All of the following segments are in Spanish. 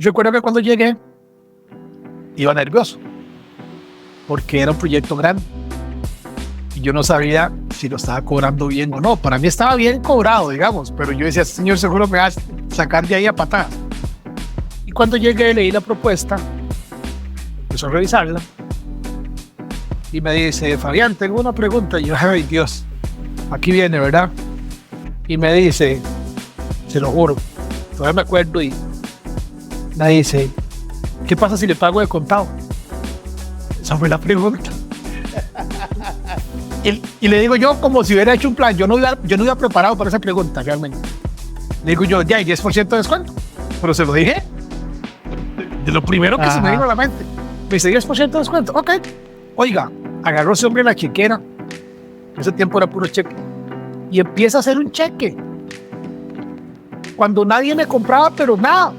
Recuerdo que cuando llegué, iba nervioso, porque era un proyecto grande. Y yo no sabía si lo estaba cobrando bien o no. Para mí estaba bien cobrado, digamos, pero yo decía, señor, seguro me va a sacar de ahí a patadas. Y cuando llegué, leí la propuesta, empezó a revisarla, y me dice, Fabián, tengo una pregunta. Y yo, ay Dios, aquí viene, ¿verdad? Y me dice, se lo juro, todavía me acuerdo, y me dice, ¿qué pasa si le pago de contado? Esa fue la pregunta. Y le digo yo como si hubiera hecho un plan. Yo no iba preparado para esa pregunta realmente. Le digo yo, ya hay 10% de descuento. Pero se lo dije de lo primero que se me vino a la mente. Me dice 10% de descuento. Ok. Oiga, agarró ese hombre la chequera. En ese tiempo era puro cheque. Y empieza a hacer un cheque. Cuando nadie me compraba, pero nada.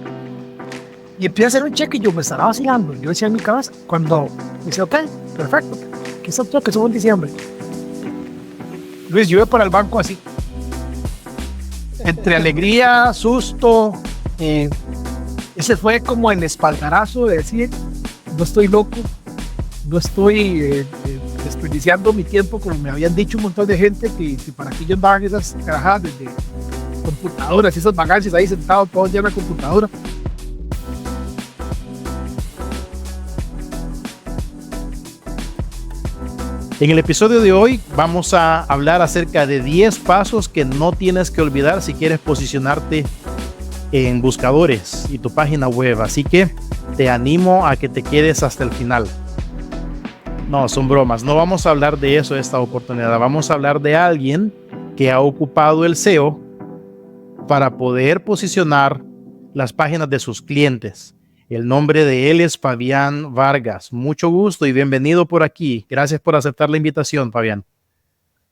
Y empieza a hacer un cheque y yo me estaba vacilando. Yo decía en mi cabeza, cuando me dice, ok, perfecto. ¿Qué es esto que somos en diciembre? Luis, yo iba para el banco así. Entre alegría, susto. Ese fue como el espaldarazo de decir, no estoy loco, no estoy desperdiciando mi tiempo como me habían dicho un montón de gente que para que yo andaba en esas carajadas de computadoras y esas vagancias ahí sentados todo el día en la computadora. En el episodio de hoy vamos a hablar acerca de 10 pasos que no tienes que olvidar si quieres posicionarte en buscadores y tu página web. Así que te animo a que te quedes hasta el final. No, son bromas. No vamos a hablar de eso esta oportunidad. Vamos a hablar de alguien que ha ocupado el SEO para poder posicionar las páginas de sus clientes. El nombre de él es Fabián Vargas. Mucho gusto y bienvenido por aquí. Gracias por aceptar la invitación, Fabián.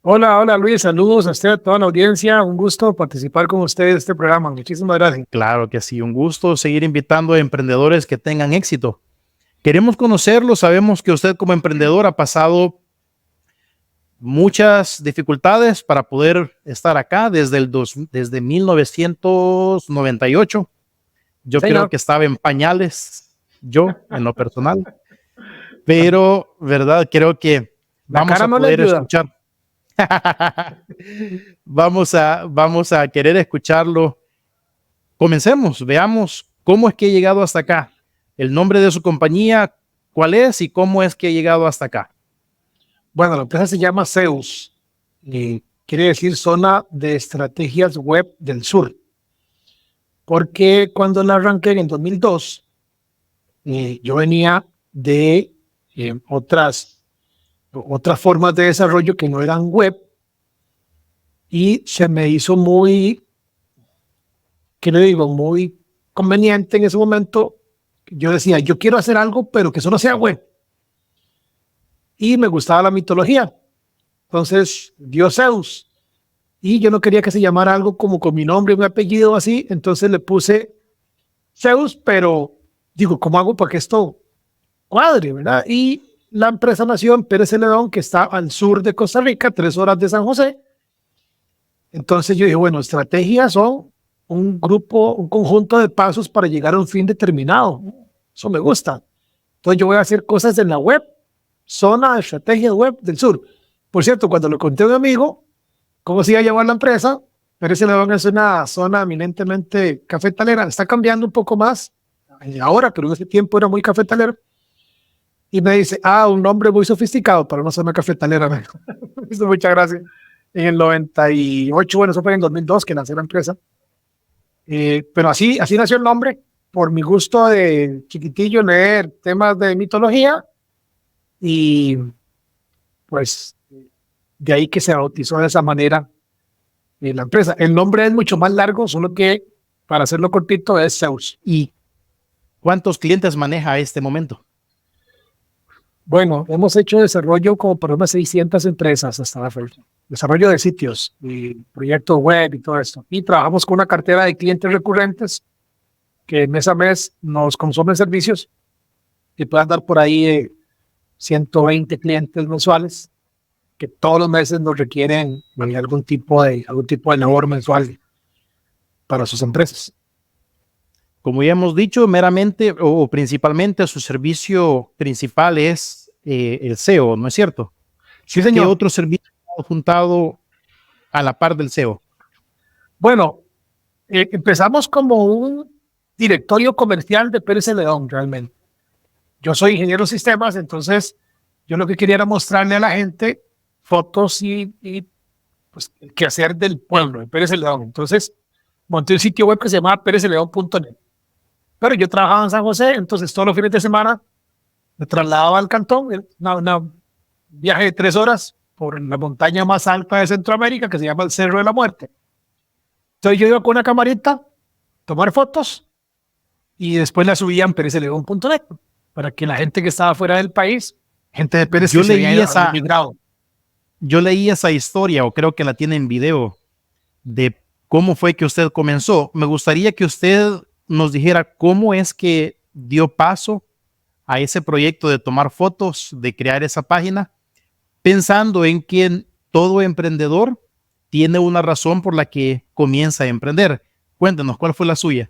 Hola Luis, saludos a usted, a toda la audiencia. Un gusto participar con ustedes en este programa. Muchísimas gracias. Claro que sí, un gusto seguir invitando a emprendedores que tengan éxito. Queremos conocerlo, sabemos que usted como emprendedor ha pasado muchas dificultades para poder estar acá desde 1998. Yo creo que estaba en pañales, yo en lo personal, pero verdad, creo que vamos a poder escuchar. Vamos a querer escucharlo. Comencemos, veamos cómo es que ha llegado hasta acá. El nombre de su compañía, ¿cuál es y cómo es que ha llegado hasta acá? Bueno, la empresa se llama Zeus y quiere decir Zona de Estrategias Web del Sur. Porque cuando la arranqué en 2002, yo venía de otras formas de desarrollo que no eran web y se me hizo muy, ¿qué le digo? Muy conveniente en ese momento. Yo decía, yo quiero hacer algo, pero que eso no sea web. Y me gustaba la mitología. Entonces, dio Zeus. Y yo no quería que se llamara algo como con mi nombre, mi apellido así. Entonces le puse Zeus, pero digo, ¿cómo hago para que esto cuadre, verdad? Y la empresa nació en Pérez Celedón, que está al sur de Costa Rica, 3 horas de San José. Entonces yo dije, bueno, estrategias son un conjunto de pasos para llegar a un fin determinado. Eso me gusta. Entonces yo voy a hacer cosas en la web, Zona de Estrategias Web del Sur. Por cierto, cuando lo conté a un amigo, ¿cómo se iba a llamar la empresa? Pérez Celedón es una zona eminentemente cafetalera. Está cambiando un poco más ahora, pero en ese tiempo era muy cafetalero. Y me dice, un nombre muy sofisticado para una zona cafetalera. Muchas gracias. En el 98, bueno, eso fue en el 2002 que nació la empresa. Pero así nació el nombre, por mi gusto de chiquitillo leer temas de mitología. Y pues de ahí que se bautizó de esa manera la empresa. El nombre es mucho más largo, solo que para hacerlo cortito es Zeus. ¿Y cuántos clientes maneja a este momento? Bueno, hemos hecho desarrollo como para unas 600 empresas hasta la fecha. Desarrollo de sitios, y proyectos web y todo esto. Y trabajamos con una cartera de clientes recurrentes que mes a mes nos consumen servicios y puedan dar por ahí 120 clientes mensuales que todos los meses nos requieren algún tipo de labor mensual para sus empresas. como ya hemos dicho, meramente o principalmente su servicio principal es el SEO, ¿no es cierto? Sí, ¿Qué señor. otro servicio ha juntado a la par del SEO? Bueno, empezamos como un directorio comercial de Pérez Celedón, realmente. Yo soy ingeniero de sistemas, entonces yo lo que quería era mostrarle a la gente fotos y pues, el quehacer del pueblo de Pérez Celedón. Entonces monté un sitio web que se llamaba perezceledón.net. Pero yo trabajaba en San José, entonces todos los fines de semana me trasladaba al cantón, una viaje de 3 horas por la montaña más alta de Centroamérica, que se llama el Cerro de la Muerte. Entonces yo iba con una camarita, tomar fotos y después la subía en perezceledón.net para que la gente que estaba fuera del país, gente de Pérez Yo que se leí había migrado. Yo leí esa historia, o creo que la tiene en video, de cómo fue que usted comenzó. Me gustaría que usted nos dijera cómo es que dio paso a ese proyecto de tomar fotos, de crear esa página, pensando en que todo emprendedor tiene una razón por la que comienza a emprender. Cuéntenos, ¿cuál fue la suya?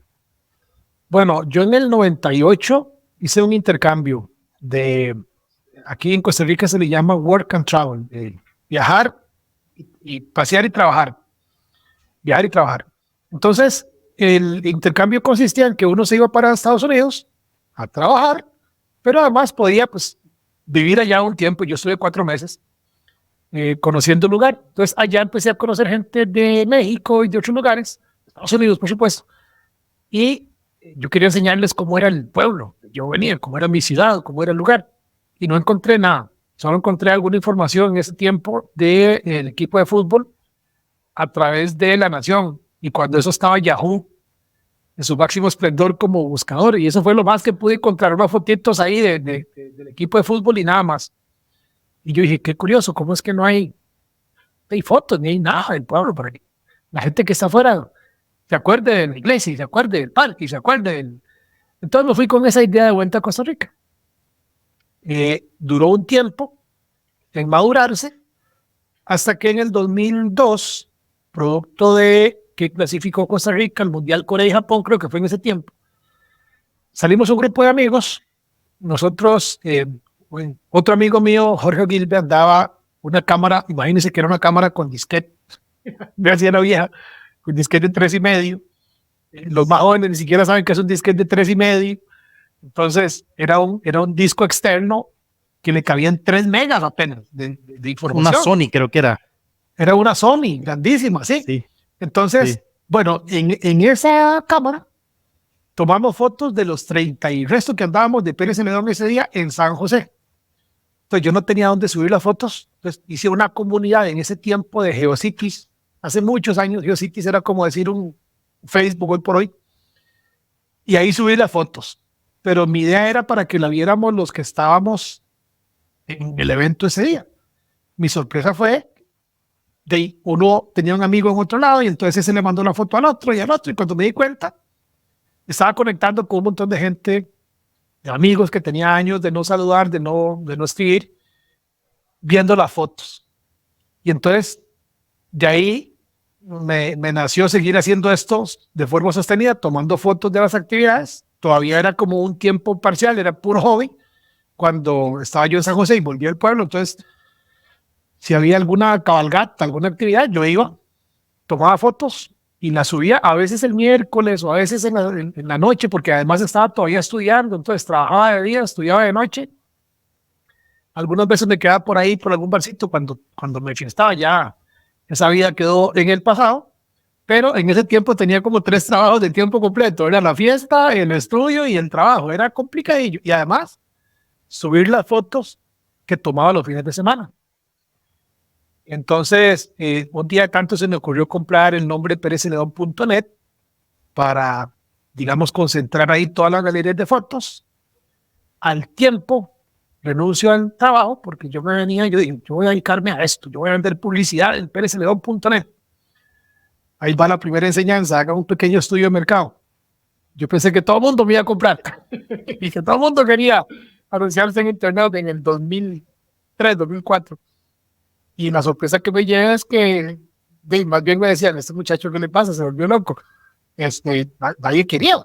Bueno, yo en el 98 hice un intercambio aquí en Costa Rica se le llama work and travel, viajar y pasear y trabajar, viajar y trabajar. Entonces, el intercambio consistía en que uno se iba para Estados Unidos a trabajar, pero además podía pues vivir allá un tiempo. Yo estuve 4 meses conociendo el lugar. Entonces, allá empecé a conocer gente de México y de otros lugares, Estados Unidos, por supuesto. Y yo quería enseñarles cómo era el pueblo. Yo venía, cómo era mi ciudad, cómo era el lugar. Y no encontré nada. Solo encontré alguna información en ese tiempo del equipo de fútbol a través de La Nación. Y cuando eso estaba Yahoo en su máximo esplendor como buscador. Y eso fue lo más que pude encontrar, unas fotitos ahí del equipo de fútbol y nada más. Y yo dije, qué curioso, ¿cómo es que no hay fotos ni hay nada del pueblo para que la gente que está afuera se acuerde de la iglesia y se acuerde del parque y se acuerde del... Entonces me fui con esa idea de vuelta a Costa Rica. Duró un tiempo en madurarse hasta que en el 2002, producto de que clasificó Costa Rica al Mundial Corea y Japón, creo que fue en ese tiempo, salimos un grupo de amigos. Nosotros, otro amigo mío, Jorge Gilbert, daba una cámara, imagínense que era una cámara con disquete, me hacía la vieja, con disquete de 3,5. Los más jóvenes ni siquiera saben que es un disquete de 3,5. Entonces era un disco externo que le cabían 3 megas apenas de información. Una Sony creo que era. Era una Sony grandísima, ¿sí? Sí. Entonces, Sí. bueno, en esa cámara tomamos fotos de los 30 y resto que andábamos de Pérez Celedón ese día en San José. Entonces yo no tenía dónde subir las fotos. Entonces hice una comunidad en ese tiempo de GeoCities. Hace muchos años GeoCities era como decir un Facebook hoy por hoy. Y ahí subí las fotos. Pero mi idea era para que la viéramos los que estábamos en el evento ese día. Mi sorpresa fue de uno tenía un amigo en otro lado y entonces ese le mandó la foto al otro y al otro. Y cuando me di cuenta, estaba conectando con un montón de gente, de amigos que tenía años de no saludar, de no escribir, viendo las fotos. Y entonces de ahí me nació seguir haciendo esto de forma sostenida, tomando fotos de las actividades. Todavía era como un tiempo parcial, era puro hobby. Cuando estaba yo en San José y volví al pueblo, entonces si había alguna cabalgata, alguna actividad, yo iba, tomaba fotos y las subía a veces el miércoles o a veces en la noche, porque además estaba todavía estudiando, entonces trabajaba de día, estudiaba de noche. Algunas veces me quedaba por ahí, por algún barcito, cuando me fiestaba. Ya esa vida quedó en el pasado, pero en ese tiempo tenía como 3 trabajos de tiempo completo. Era la fiesta, el estudio y el trabajo. Era complicadillo. Y además, subir las fotos que tomaba los fines de semana. Entonces, un día tanto se me ocurrió comprar el nombre perezceledón.net para, digamos, concentrar ahí todas las galerías de fotos. Al tiempo, renuncio al trabajo porque yo me venía, yo dije, yo voy a dedicarme a esto, yo voy a vender publicidad en perezceledón.net. Ahí va la primera enseñanza, haga un pequeño estudio de mercado. Yo pensé que todo el mundo me iba a comprar y que todo el mundo quería anunciarse en internet en el 2003, 2004. Y la sorpresa que me llega es que más bien me decían, este muchacho, ¿qué le pasa? Se volvió loco. Nadie quería.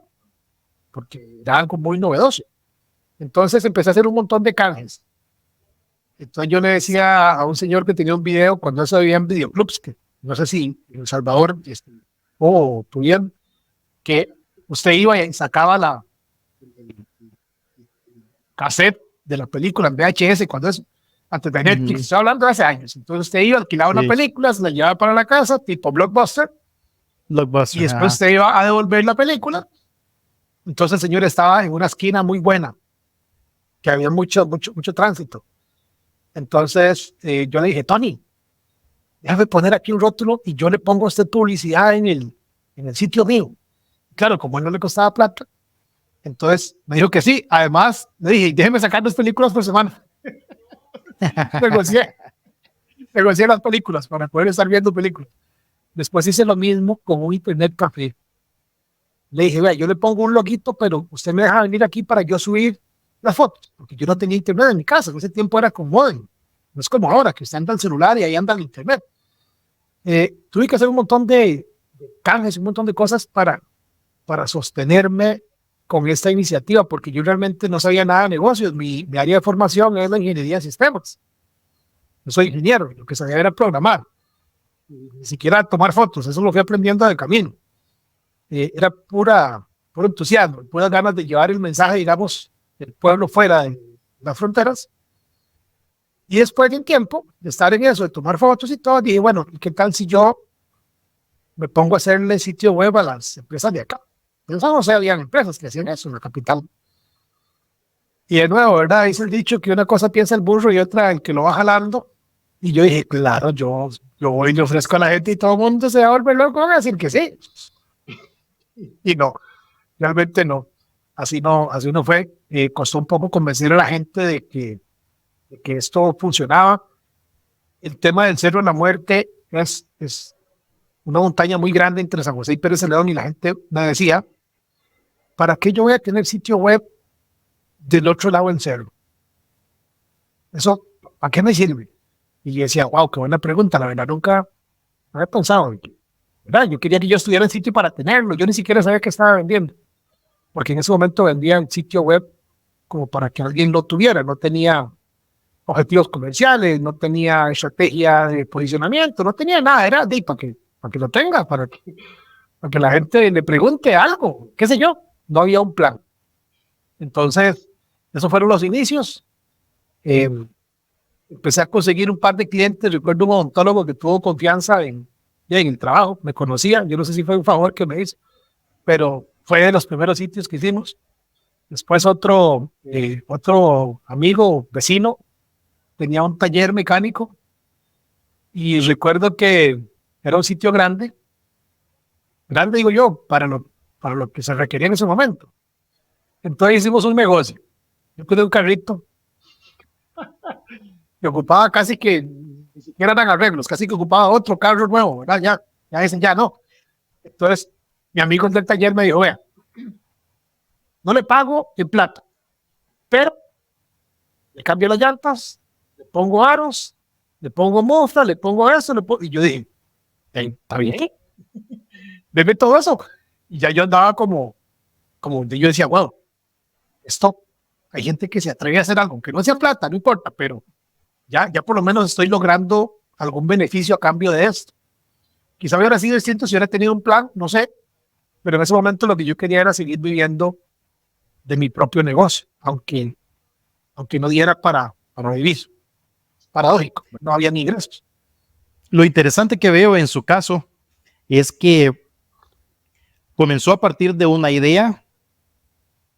porque era algo muy novedoso. Entonces empecé a hacer un montón de canjes. Entonces yo le decía a un señor que tenía un video, cuando eso había en videoclubs, que no sé si en El Salvador o tuvieron, que usted iba y sacaba la cassette de la película en VHS, cuando es antes de Netflix, estoy hablando de hace años. Entonces usted iba, alquilaba una película, se la llevaba para la casa, tipo Blockbuster, y después usted iba a devolver la película. Entonces el señor estaba en una esquina muy buena, que había mucho tránsito. Entonces yo le dije, Tony, déjame poner aquí un rótulo y yo le pongo a usted publicidad en el sitio mío. Claro, como a él no le costaba plata, entonces me dijo que sí. Además, le dije, déjeme sacar 2 películas por semana. negocié las películas para poder estar viendo películas. Después hice lo mismo con un internet café. Le dije, vea, yo le pongo un loguito, pero usted me deja venir aquí para yo subir las fotos, porque yo no tenía internet en mi casa. En ese tiempo era con modem. No es como ahora, que usted anda en el celular y ahí anda el internet. Tuve que hacer un montón de canjes, un montón de cosas para sostenerme con esta iniciativa, porque yo realmente no sabía nada de negocios. Mi área de formación es la ingeniería de sistemas. No soy ingeniero, lo que sabía era programar. Ni siquiera tomar fotos, eso lo fui aprendiendo de camino. Era puro entusiasmo, puras ganas de llevar el mensaje, digamos, del pueblo fuera de las fronteras. Y después de un tiempo de estar en eso, de tomar fotos y todo, dije, bueno, ¿qué tal si yo me pongo a hacerle sitio web a las empresas de acá? Eso no sé, habían empresas que hacían eso en la capital. Y de nuevo, ¿verdad? Dice el dicho que una cosa piensa el burro y otra el que lo va jalando. Y yo dije, claro, yo voy y le ofrezco a la gente y todo el mundo se va a volver loco a decir que sí. Y no, realmente no. Así no fue. Costó un poco convencer a la gente de que esto funcionaba. El tema del Cerro de la Muerte es una montaña muy grande entre San José y Pérez Celedón, y la gente me decía, ¿para qué yo voy a tener sitio web del otro lado del cerro? ¿Eso a qué me sirve? Y yo decía, wow, qué buena pregunta, la verdad nunca había pensado, ¿verdad? Yo quería que yo estuviera en sitio para tenerlo, yo ni siquiera sabía que estaba vendiendo, porque en ese momento vendía el sitio web como para que alguien lo tuviera, no tenía objetivos comerciales, no tenía estrategia de posicionamiento, no tenía nada, era para que lo tenga, para que la gente le pregunte algo, qué sé yo, no había un plan. Entonces, esos fueron los inicios. Empecé a conseguir un par de clientes. Recuerdo un odontólogo que tuvo confianza en el trabajo, me conocía, yo no sé si fue un favor que me hizo, pero fue de los primeros sitios que hicimos. Después otro amigo, vecino, tenía un taller mecánico y recuerdo que era un sitio grande digo yo, para lo que se requería en ese momento. Entonces hicimos un negocio. Yo puse un carrito que ocupaba casi que, ni siquiera eran arreglos, casi que ocupaba otro carro nuevo, ¿verdad? Ya dicen, ya no. Entonces, mi amigo del taller me dijo, vea, no le pago en plata, pero le cambio las llantas, le pongo aros, le pongo mofla, le pongo eso, y yo dije, ¿está bien? Deme todo eso. Y ya yo andaba como yo decía, wow, esto, hay gente que se atreve a hacer algo, que no sea plata, no importa, pero ya por lo menos estoy logrando algún beneficio a cambio de esto. Quizá hubiera sido distinto si hubiera tenido un plan, no sé, pero en ese momento lo que yo quería era seguir viviendo de mi propio negocio, aunque no diera para vivir. Paradójico, no había ni ingresos. Lo interesante que veo en su caso es que comenzó a partir de una idea.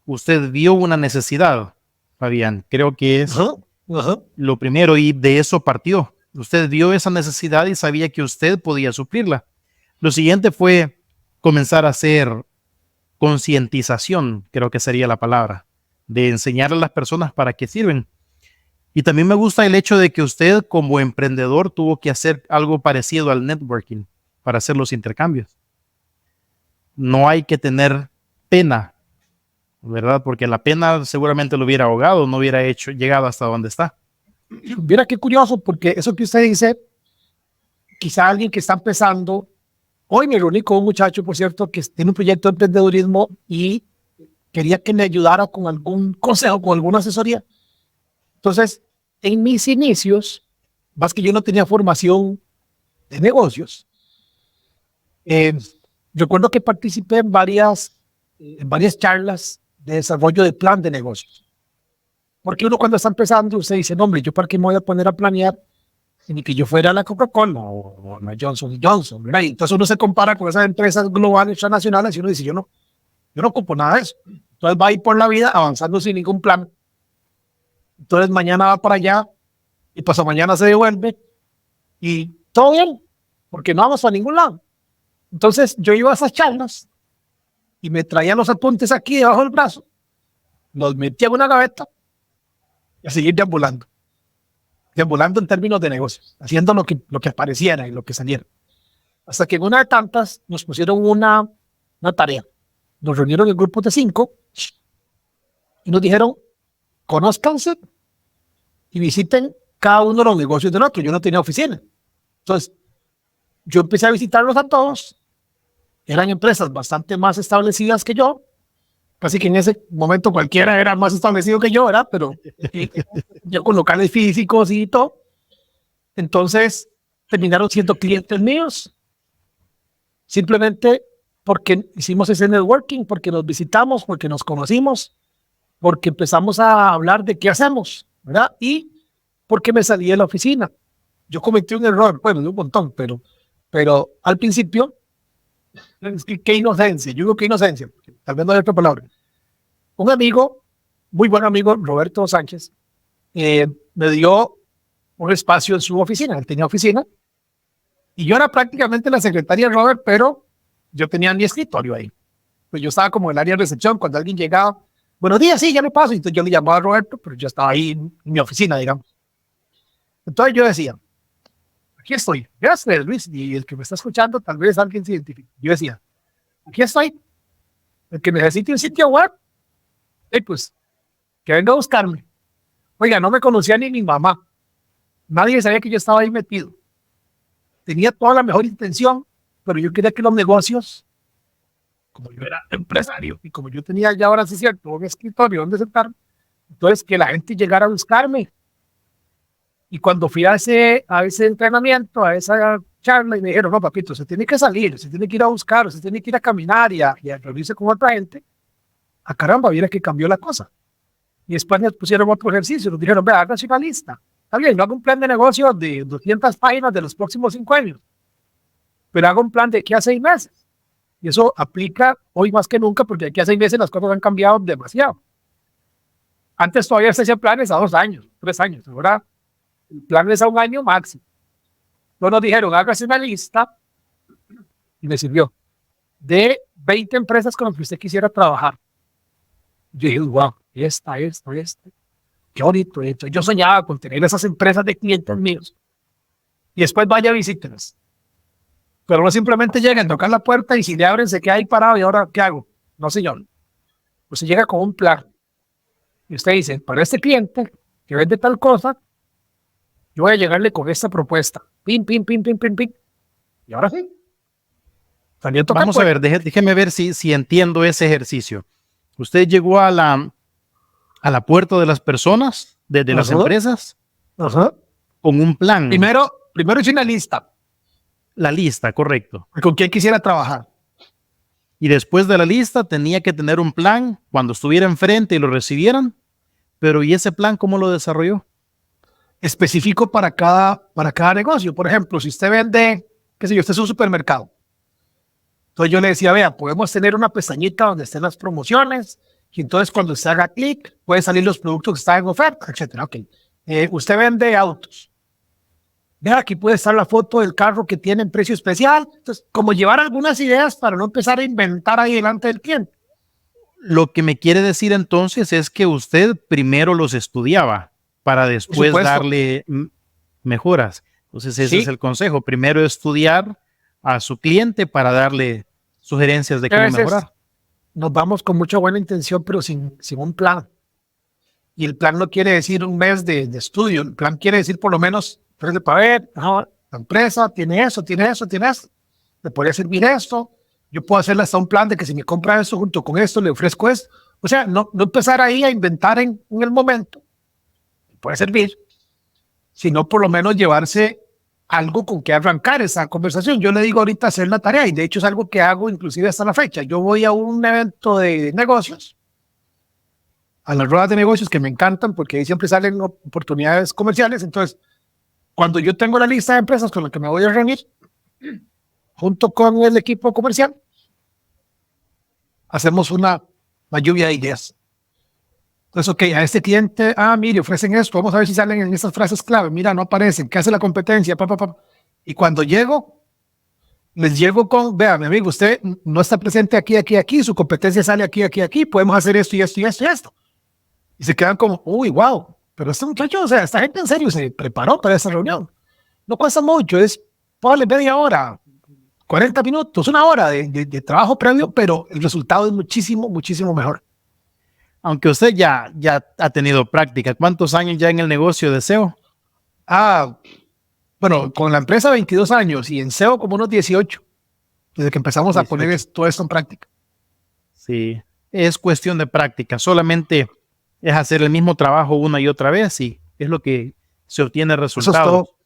Usted vio una necesidad, Fabián. Creo que es lo primero, y de eso partió. Usted vio esa necesidad y sabía que usted podía suplirla. Lo siguiente fue comenzar a hacer concientización, creo que sería la palabra, de enseñar a las personas para qué sirven. Y también me gusta el hecho de que usted como emprendedor tuvo que hacer algo parecido al networking para hacer los intercambios. No hay que tener pena, ¿verdad? Porque la pena seguramente lo hubiera ahogado, no hubiera llegado hasta donde está. Mira qué curioso, porque eso que usted dice, quizá alguien que está empezando, hoy me reuní con un muchacho, por cierto, que tiene un proyecto de emprendedurismo y quería que le ayudara con algún consejo, con alguna asesoría. Entonces, en mis inicios, más que yo no tenía formación de negocios, recuerdo que participé en varias charlas de desarrollo de plan de negocios. Porque uno cuando está empezando, usted dice, no, hombre, ¿yo para qué me voy a poner a planear? Ni que yo fuera la Coca-Cola o la Johnson Johnson, ¿verdad? Y entonces uno se compara con esas empresas globales, transnacionales, y uno dice, yo no ocupo nada de eso. Entonces va a ir por la vida avanzando sin ningún plan. Entonces mañana va para allá y pasado mañana se devuelve y todo bien, porque no vamos a ningún lado. Entonces yo iba a esas charlas y me traía los apuntes aquí debajo del brazo, los metía en una gaveta y a seguir deambulando en términos de negocios, haciendo lo que apareciera y lo que saliera. Hasta que en una de tantas nos pusieron una tarea. Nos reunieron en grupos de 5 y nos dijeron, conózcanse y visiten cada uno de los negocios del otro. Yo no tenía oficina. Entonces, yo empecé a visitarlos a todos. Eran empresas bastante más establecidas que yo. Casi que en ese momento cualquiera era más establecido que yo, ¿verdad? Pero yo con locales físicos y todo. Entonces, terminaron siendo clientes míos. Simplemente porque hicimos ese networking, porque nos visitamos, porque nos conocimos, porque empezamos a hablar de qué hacemos, ¿verdad? Y porque me salí de la oficina. Yo cometí un error, bueno, de un montón, pero al principio, qué inocencia, yo digo qué inocencia, tal vez no hay otra palabra. Un amigo, muy buen amigo, Roberto Sánchez, me dio un espacio en su oficina. Él tenía oficina y yo era prácticamente la secretaria de Robert, pero yo tenía mi escritorio ahí. Pues yo estaba como en el área de recepción. Cuando alguien llegaba, buenos días, sí, ya me paso. Entonces yo le llamaba a Roberto, pero yo estaba ahí en mi oficina, digamos. Entonces yo decía, aquí estoy. Gracias, Luis. Y el que me está escuchando, tal vez alguien se identifique. Yo decía, aquí estoy. El que necesite un sitio web, pues que venga a buscarme. Oiga, no me conocía ni mi mamá. Nadie sabía que yo estaba ahí metido. Tenía toda la mejor intención, pero yo quería que los negocios, como yo era empresario y como yo tenía ya ahora sí cierto un escritorio donde sentarme, entonces que la gente llegara a buscarme. Y cuando fui a ese entrenamiento, a esa charla, y me dijeron, no, papito, se tiene que salir, se tiene que ir a buscar, se tiene que ir a caminar y a reunirse con otra gente. A caramba, mira que cambió la cosa. Y después nos pusieron otro ejercicio, nos dijeron, vea, hágase una lista. Está bien, no hago un plan de negocio de 200 páginas de los próximos 5 años, pero hago un plan de aquí a 6 meses. Y eso aplica hoy más que nunca, porque de aquí a 6 meses las cosas han cambiado demasiado. Antes todavía se hacían planes a 2 años, 3 años. Ahora el plan es a 1 año máximo. Entonces nos dijeron, hágase una lista, y me sirvió, de 20 empresas con las que usted quisiera trabajar. Yo dije, wow, esta. Qué bonito esto. Yo soñaba con tener esas empresas de clientes míos. Y después vaya, visítelas. Pero no simplemente lleguen, tocan la puerta y si le abren se queda ahí parado y ahora, ¿qué hago? No, señor. Usted llega con un plan. Y usted dice, para este cliente que vende tal cosa, yo voy a llegarle con esta propuesta. Pim. Y ahora sí. Vamos a ver, déjeme ver si entiendo ese ejercicio. Usted llegó a la puerta de las personas, de las empresas, con un plan. Primero hice una lista. La lista, correcto. ¿Con quién quisiera trabajar? Y después de la lista tenía que tener un plan cuando estuviera enfrente y lo recibieran. Pero ¿y ese plan cómo lo desarrolló? Específico para cada negocio. Por ejemplo, si usted vende, qué sé yo, usted es un supermercado. Entonces yo le decía, vea, podemos tener una pestañita donde estén las promociones y entonces cuando usted haga clic pueden salir los productos que están en oferta, etcétera. Okay. Usted vende autos. Vea, aquí puede estar la foto del carro que tiene en precio especial. Entonces, como llevar algunas ideas para no empezar a inventar ahí delante del cliente. Lo que me quiere decir entonces es que usted primero los estudiaba para después darle mejoras. Entonces ese es el consejo. Primero estudiar a su cliente para darle sugerencias de cómo mejorar. Nos vamos con mucha buena intención, pero sin un plan. Y el plan no quiere decir un mes de estudio. El plan quiere decir por lo menos, para ver, la empresa tiene eso. Le podría servir esto. Yo puedo hacerle hasta un plan de que si me compra esto junto con esto, le ofrezco esto. O sea, no empezar ahí a inventar en el momento, puede servir, sino por lo menos llevarse algo con que arrancar esa conversación. Yo le digo ahorita hacer la tarea y de hecho es algo que hago inclusive hasta la fecha. Yo voy a un evento de negocios, a las ruedas de negocios que me encantan porque ahí siempre salen oportunidades comerciales. Entonces, cuando yo tengo la lista de empresas con las que me voy a reunir, junto con el equipo comercial, hacemos una lluvia de ideas. Entonces, ok, a este cliente, mire, ofrecen esto, vamos a ver si salen en esas frases clave, mira, no aparecen, ¿qué hace la competencia? Y cuando llego, les llego con, vea, mi amigo, usted no está presente aquí, su competencia sale aquí, podemos hacer esto y esto y esto y esto. Y se quedan como, uy, wow, pero este muchacho, o sea, esta gente en serio se preparó para esa reunión. No cuesta mucho, es, ponle media hora, 40 minutos, una hora de trabajo previo, pero el resultado es muchísimo, muchísimo mejor. Aunque usted ya ha tenido práctica, ¿cuántos años ya en el negocio de SEO? Bueno, con la empresa 22 años y en SEO como unos 18, desde que empezamos 18. A poner todo esto en práctica. Sí, es cuestión de práctica, solamente es hacer el mismo trabajo una y otra vez y es lo que se obtiene resultados. Eso es todo.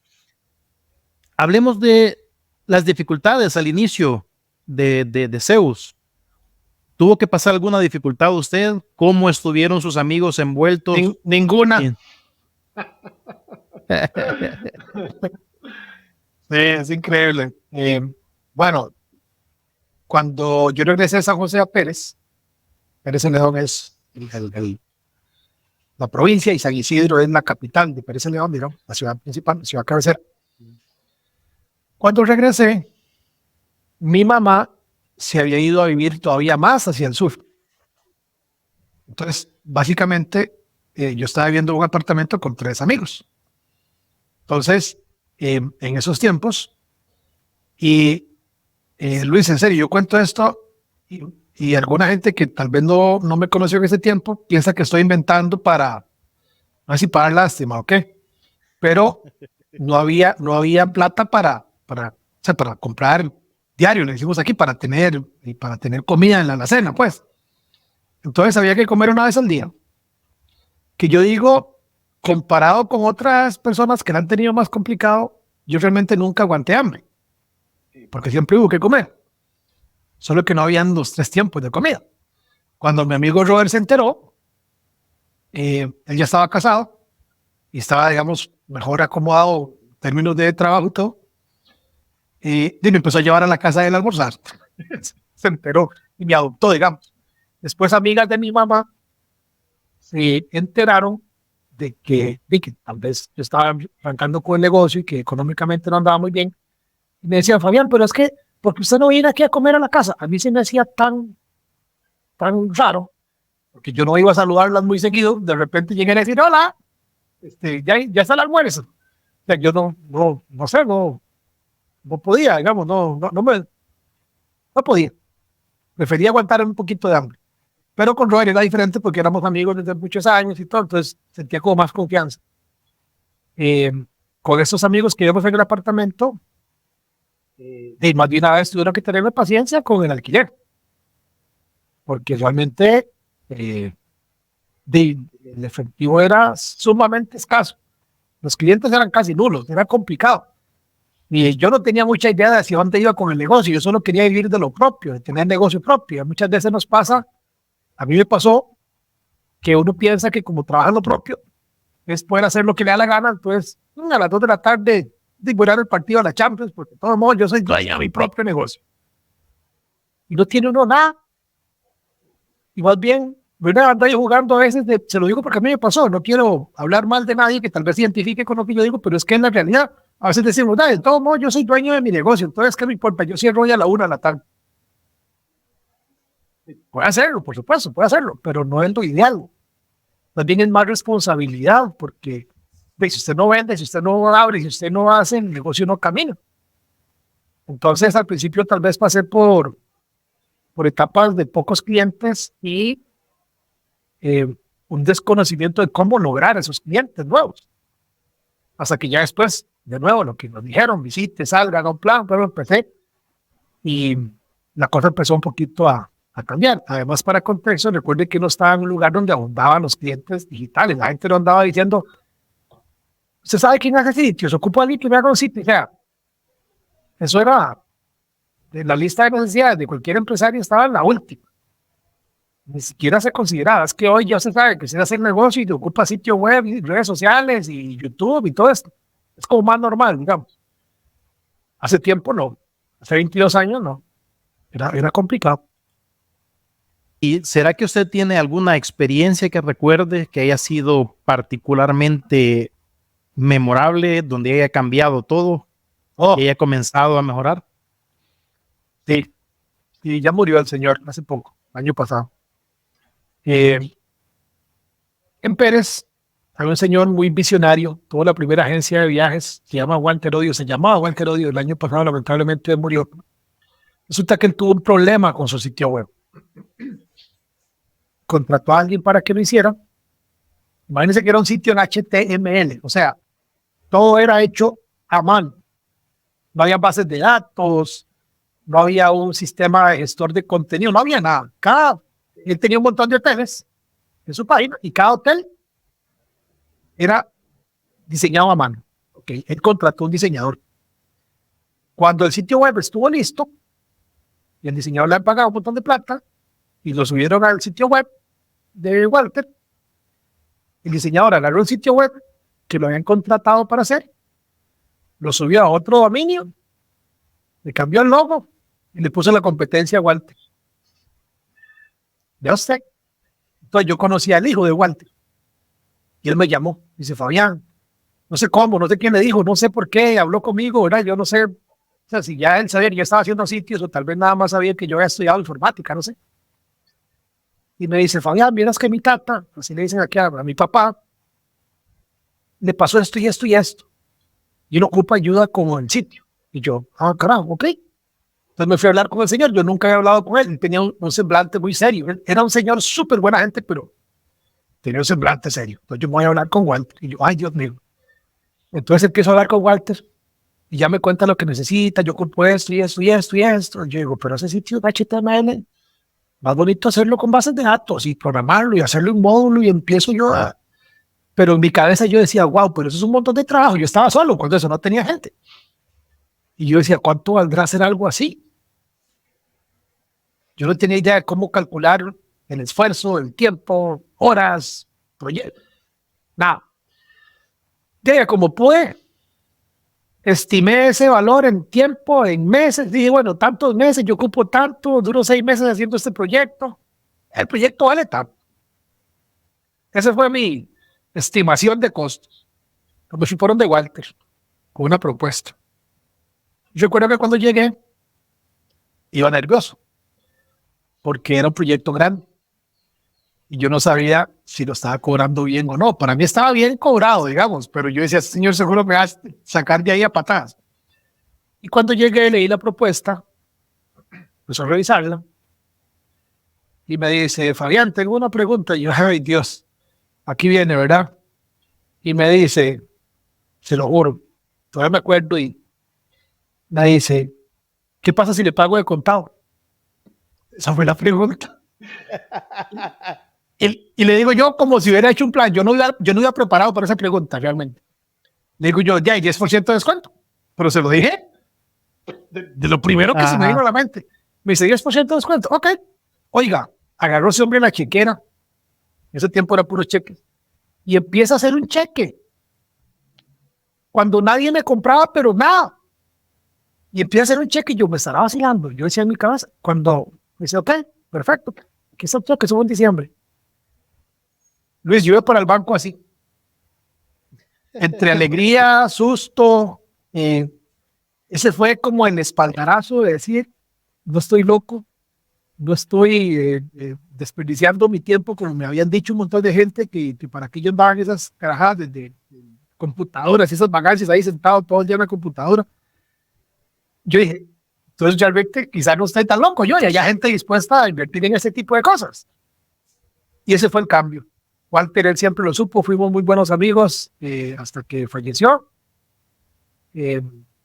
Hablemos de las dificultades al inicio de Zeus. ¿Tuvo que pasar alguna dificultad usted? ¿Cómo estuvieron sus amigos envueltos? Ninguna. Sí, es increíble. Bueno, cuando yo regresé a San José a Pérez León es la provincia y San Isidro es la capital de Pérez León, digamos, la ciudad principal, la ciudad cabecera. Cuando regresé, mi mamá se había ido a vivir todavía más hacia el sur. Entonces, básicamente, yo estaba viviendo en un apartamento con 3 amigos. Entonces, en esos tiempos, y Luis, en serio, yo cuento esto y alguna gente que tal vez no me conoció en ese tiempo piensa que estoy inventando para, no sé si para dar lástima o qué, pero no había plata para comprar diario, le decimos aquí, para tener comida en la alacena, pues. Entonces había que comer una vez al día. Que yo digo, comparado con otras personas que la han tenido más complicado, yo realmente nunca aguanté hambre, porque siempre hubo que comer. Solo que no habían 2, 3 tiempos de comida. Cuando mi amigo Robert se enteró, él ya estaba casado y estaba, digamos, mejor acomodado en términos de trabajo y todo. Y me empezó a llevar a la casa del almorzar. Se enteró y me adoptó, digamos. Después amigas de mi mamá se enteraron de que tal vez yo estaba arrancando con el negocio y que económicamente no andaba muy bien. Y me decían, Fabián, pero es que, ¿porque usted no viene aquí a comer a la casa? A mí se me hacía tan raro, porque yo no iba a saludarlas muy seguido. De repente llegué a decir, hola, ya está el almuerzo. O sea, yo no sé, no podía, digamos, no podía. Prefería aguantar un poquito de hambre. Pero con Robert era diferente porque éramos amigos desde muchos años y todo, entonces sentía como más confianza. Con esos amigos que íbamos en el apartamento, más de una vez tuvieron que tenerme paciencia con el alquiler. Porque realmente el efectivo era sumamente escaso. Los clientes eran casi nulos, era complicado. Y yo no tenía mucha idea de hacia dónde iba con el negocio. Yo solo quería vivir de lo propio, de tener negocio propio. Muchas veces nos pasa, a mí me pasó, que uno piensa que como trabaja en lo propio, es poder hacer lo que le da la gana. Entonces, a las 2 de la tarde, voy a dar el partido a la Champions, porque de todos modos yo soy dueño de mi propio negocio. Y no tiene uno nada. Y más bien, me ando yo jugando a veces, se lo digo porque a mí me pasó, no quiero hablar mal de nadie que tal vez se identifique con lo que yo digo, pero es que en la realidad, a veces decimos, de todos modos yo soy dueño de mi negocio, entonces ¿qué me importa? Yo cierro ya a la 1 de la tarde. Puede hacerlo, por supuesto, puede hacerlo, pero no es lo ideal. También es más responsabilidad, porque si usted no vende, si usted no abre, si usted no hace, el negocio no camina. Entonces al principio tal vez pasé por etapas de pocos clientes y un desconocimiento de cómo lograr esos clientes nuevos. Hasta que ya después, de nuevo, lo que nos dijeron, visite, salga, haga un plan, pero empecé y la cosa empezó un poquito a a cambiar. Además, para contexto, recuerde que no estaba en un lugar donde abundaban los clientes digitales. La gente no andaba diciendo, ¿usted sabe quién hace sitios? Ocupa alguien que me haga un sitio. O sea, eso era de la lista de necesidades de cualquier empresario, estaba en la última. Ni siquiera se consideraba. Es que hoy ya se sabe que se hace el negocio y te ocupa sitio web y redes sociales y YouTube y todo esto. Es como más normal, digamos. Hace tiempo no. Hace 22 años no. Era complicado. ¿Y será que usted tiene alguna experiencia que recuerde que haya sido particularmente memorable, donde haya cambiado todo, que haya comenzado a mejorar? Sí, y ya murió el señor hace poco, año pasado. En Pérez hay un señor muy visionario, tuvo la primera agencia de viajes, se llamaba Walter Odio, el año pasado lamentablemente murió. Resulta que él tuvo un problema con su sitio web. Contrató a alguien para que lo hiciera. Imagínense que era un sitio en HTML, o sea, todo era hecho a mano. No había bases de datos, no había un sistema de gestor de contenido, no había nada. Él tenía un montón de hoteles en su página y cada hotel era diseñado a mano. Okay. Él contrató un diseñador. Cuando el sitio web estuvo listo y el diseñador le ha pagado un montón de plata y lo subieron al sitio web de Walter, el diseñador agarró un sitio web que lo habían contratado para hacer, lo subió a otro dominio, le cambió el logo y le puso la competencia a Walter. ¿De usted? Entonces yo conocí al hijo de Walter y él me llamó. Dice, Fabián, no sé cómo, no sé quién le dijo, no sé por qué, habló conmigo, ¿verdad? Yo no sé, o sea, si ya él sabía que yo estaba haciendo sitios o tal vez nada más sabía que yo había estudiado informática, no sé. Y me dice, Fabián, miras que mi tata, así le dicen aquí a mi papá, le pasó esto y esto y esto. Y él ocupa ayuda como el sitio. Y yo, carajo, ok. Entonces me fui a hablar con el señor, yo nunca había hablado con él, él tenía un semblante muy serio. Él era un señor súper buena gente, pero tenía un semblante serio. Entonces yo me voy a hablar con Walter. Y yo, ay, Dios mío. Entonces empiezo a hablar con Walter y ya me cuenta lo que necesita. Yo ocupo esto y esto y esto y esto. Yo digo, pero ese sitio de HTML, más bonito hacerlo con bases de datos y programarlo y hacerlo un módulo y empiezo yo a... Pero en mi cabeza yo decía, wow, pero eso es un montón de trabajo. Yo estaba solo cuando eso no tenía gente. Y yo decía, ¿cuánto valdrá hacer algo así? Yo no tenía idea de cómo calcular el esfuerzo, el tiempo, horas, proyectos, nada. Ya como pude, estimé ese valor en tiempo, en meses. Dije, bueno, tantos meses, yo ocupo tanto, duro 6 meses haciendo este proyecto. El proyecto vale tanto. Esa fue mi estimación de costos. Me fui por donde Walter con una propuesta. Yo recuerdo que cuando llegué iba nervioso porque era un proyecto grande y yo no sabía si lo estaba cobrando bien o no. Para mí estaba bien cobrado, digamos, pero yo decía, señor, seguro me va a sacar de ahí a patadas. Y cuando llegué, leí la propuesta, empezó a revisarla y me dice, Fabián, tengo una pregunta. Y yo, ay, Dios, aquí viene, ¿verdad? Y me dice, se lo juro, todavía me acuerdo y me dice, ¿qué pasa si le pago de contado? Esa fue la pregunta. Y le digo yo como si hubiera hecho un plan. Yo no iba preparado para esa pregunta realmente. Le digo yo, ya hay 10% de descuento. Pero se lo dije de lo primero que se me vino a la mente. Me dice 10% de descuento. Ok. Oiga, agarró ese hombre la chequera. En ese tiempo era puro cheque. Y empieza a hacer un cheque. Cuando nadie me compraba, pero nada. Y empieza a hacer un cheque y yo me estaba vacilando. Yo decía en mi cabeza, cuando me dice, ok, perfecto. ¿Qué es otro que somos en diciembre? Luis, yo iba para el banco así. Entre alegría, susto. Ese fue como el espaldarazo de decir, no estoy loco, no estoy desperdiciando mi tiempo, como me habían dicho un montón de gente que para qué yo andaba en esas carajadas de computadoras, esas vagancias ahí sentado todo el día en la computadora. Yo dije, entonces realmente quizás no estoy tan loco yo, y hay gente dispuesta a invertir en ese tipo de cosas. Y ese fue el cambio. Walter, él siempre lo supo, fuimos muy buenos amigos hasta que falleció.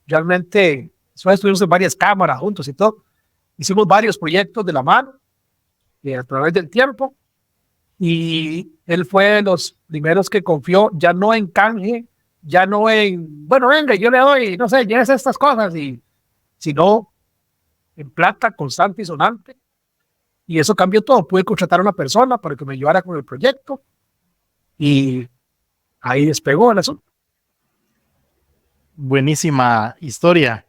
Realmente, estuvimos en varias cámaras juntos y todo. Hicimos varios proyectos de la mano. a través del tiempo. Y él fue de los primeros que confió, ya no en canje, ya no en, bueno, venga, yo le doy, no sé, llévese estas cosas, sino en plata constante y sonante. Y eso cambió todo. Pude contratar a una persona para que me ayudara con el proyecto y ahí despegó el asunto. Buenísima historia.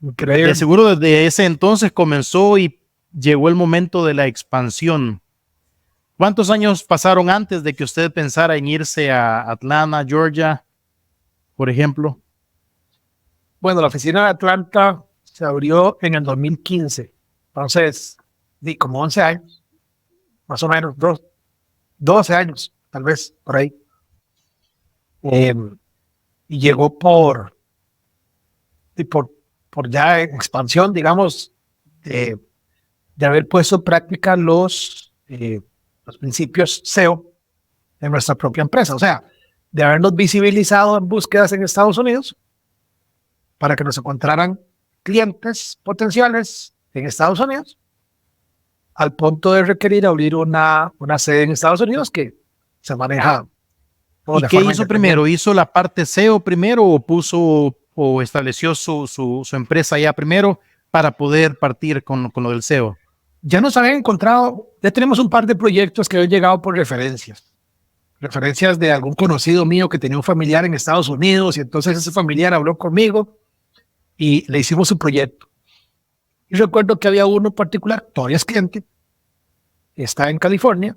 Increíble. De seguro desde ese entonces comenzó y llegó el momento de la expansión. ¿Cuántos años pasaron antes de que usted pensara en irse a Atlanta, Georgia, por ejemplo? Bueno, la oficina de Atlanta se abrió en el 2015. Entonces, di como 11 años, más o menos, 12 años, tal vez, por ahí. Y llegó por ya expansión, digamos, de haber puesto en práctica los principios SEO de nuestra propia empresa. O sea, de habernos visibilizado en búsquedas en Estados Unidos para que nos encontraran clientes potenciales en Estados Unidos, al punto de requerir abrir una sede en Estados Unidos que se maneja. ¿Y qué hizo primero? ¿Hizo la parte SEO primero o puso o estableció su empresa ya primero para poder partir con lo del SEO? Ya nos habían encontrado, ya tenemos un par de proyectos que han llegado por referencias de algún conocido mío que tenía un familiar en Estados Unidos y entonces ese familiar habló conmigo y le hicimos un proyecto. Y recuerdo que había uno en particular, todavía es cliente, está en California,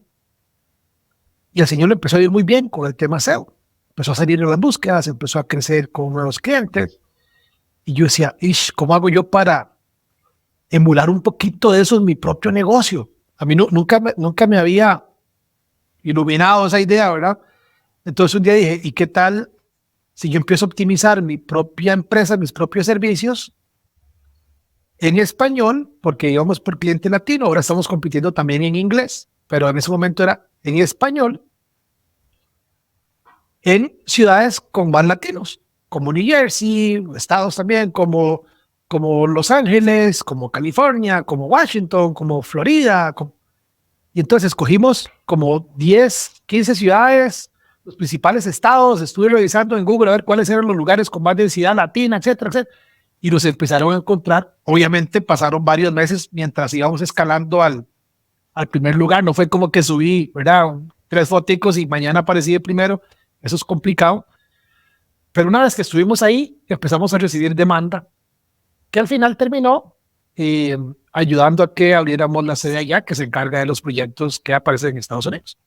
y el señor le empezó a ir muy bien con el tema SEO. Empezó a salir en las búsquedas, empezó a crecer con nuevos clientes. Y yo decía, ¿cómo hago yo para emular un poquito de eso en mi propio negocio? A mí nunca me había iluminado esa idea, ¿verdad? Entonces un día dije, ¿y qué tal si yo empiezo a optimizar mi propia empresa, mis propios servicios en español? Porque íbamos por cliente latino, ahora estamos compitiendo también en inglés, pero en ese momento era en español, en ciudades con más latinos, como New Jersey, estados también como Los Ángeles, como California, como Washington, como Florida. Y entonces escogimos como 10, 15 ciudades, los principales estados, estuve revisando en Google a ver cuáles eran los lugares con más densidad latina, etcétera, etcétera. Y nos empezaron a encontrar. Obviamente pasaron varios meses mientras íbamos escalando al primer lugar. No fue como que subí, ¿verdad? 3 foticos y mañana aparecí de primero. Eso es complicado. Pero una vez que estuvimos ahí, empezamos a recibir demanda, que al final terminó ayudando a que abriéramos la sede allá, que se encarga de los proyectos que aparecen en Estados Unidos.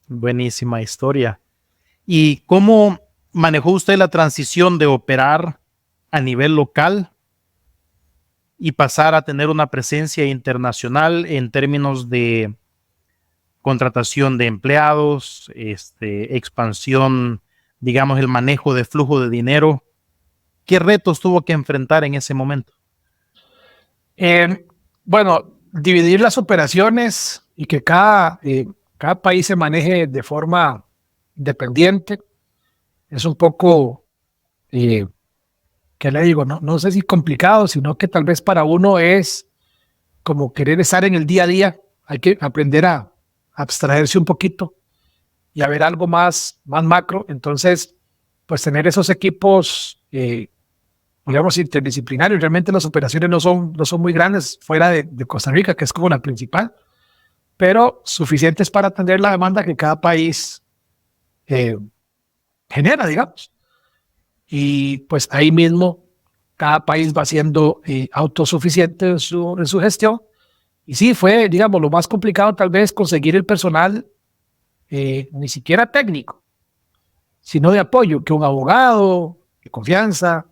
Buenísima historia. ¿Y cómo manejó usted la transición de operar a nivel local y pasar a tener una presencia internacional en términos de contratación de empleados, expansión, digamos, el manejo de flujo de dinero? ¿Qué retos tuvo que enfrentar en ese momento? Bueno, dividir las operaciones y que cada país se maneje de forma independiente es un poco, ¿qué le digo? No sé si complicado, sino que tal vez para uno es como querer estar en el día a día. Hay que aprender a abstraerse un poquito y a ver algo más macro. Entonces, pues tener esos equipos, digamos, interdisciplinarios. Realmente las operaciones no son muy grandes fuera de Costa Rica, que es como la principal, pero suficientes para atender la demanda que cada país genera, digamos. Y pues ahí mismo cada país va siendo autosuficiente en su gestión. Y sí, fue, digamos, lo más complicado tal vez conseguir el personal, ni siquiera técnico, sino de apoyo, que un abogado, de confianza,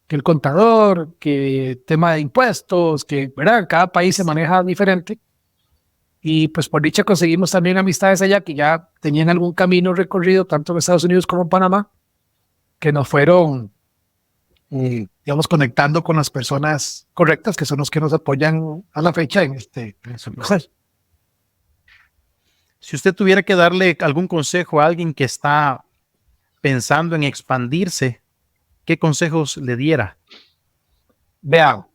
que el contador, que tema de impuestos, que, ¿verdad? Cada país se maneja diferente. Y pues por dicha conseguimos también amistades allá que ya tenían algún camino recorrido, tanto en Estados Unidos como en Panamá, que nos fueron, digamos, conectando con las personas correctas, que son los que nos apoyan a la fecha en este proceso. Si usted tuviera que darle algún consejo a alguien que está pensando en expandirse, ¿qué consejos le diera? Vean,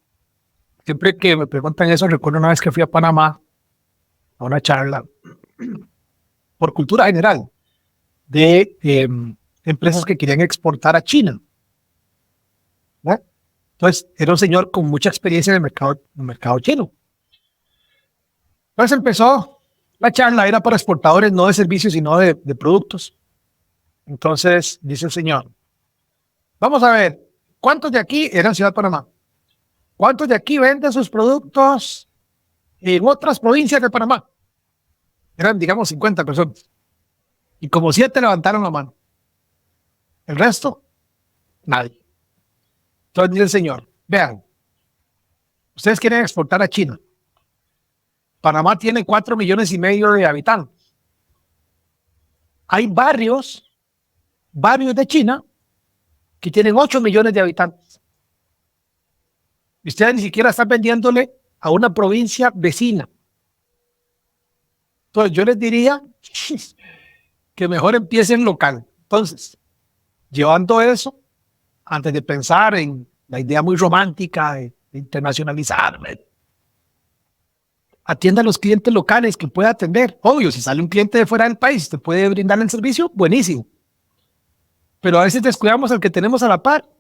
Siempre que me preguntan eso, recuerdo una vez que fui a Panamá a una charla por cultura general de empresas que querían exportar a China, ¿verdad? Entonces, era un señor con mucha experiencia en el mercado chino. Entonces empezó la charla, era para exportadores, no de servicios, sino de productos. Entonces, dice el señor, vamos a ver, ¿cuántos de aquí eran Ciudad de Panamá? ¿Cuántos de aquí venden sus productos en otras provincias de Panamá? Eran, digamos, 50 personas. Y como 7 levantaron la mano. El resto, nadie. Entonces dice el señor, vean, ustedes quieren exportar a China. Panamá tiene 4,5 millones de habitantes. Hay barrios de China que tienen 8 millones de habitantes. Y ustedes ni siquiera están vendiéndole a una provincia vecina. Entonces yo les diría que mejor empiecen local. Entonces, llevando eso, antes de pensar en la idea muy romántica de internacionalizar, atienda a los clientes locales que pueda atender. Obvio, si sale un cliente de fuera del país, te puede brindar el servicio, buenísimo. Pero a veces descuidamos al que tenemos a la par.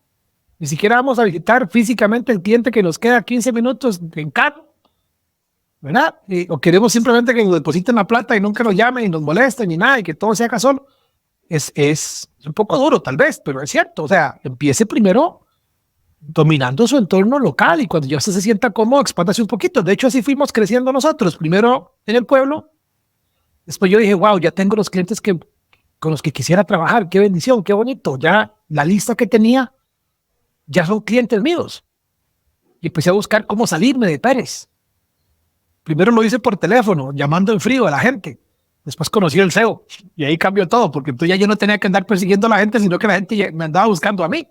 Ni siquiera vamos a visitar físicamente el cliente que nos queda 15 minutos en carro, ¿verdad? O queremos simplemente que nos depositen la plata y nunca nos llamen y nos molesten ni nada y que todo se haga solo. Es un poco duro tal vez, pero es cierto. O sea, empiece primero dominando su entorno local y cuando ya usted se sienta cómodo, expándase un poquito. De hecho, así fuimos creciendo nosotros. Primero en el pueblo. Después yo dije, wow, ya tengo los clientes con los que quisiera trabajar. Qué bendición, qué bonito. Ya la lista que tenía ya son clientes míos. Y empecé a buscar cómo salirme de Pérez. Primero lo hice por teléfono, llamando en frío a la gente. Después conocí el SEO y ahí cambió todo, porque entonces ya yo no tenía que andar persiguiendo a la gente, sino que la gente me andaba buscando a mí.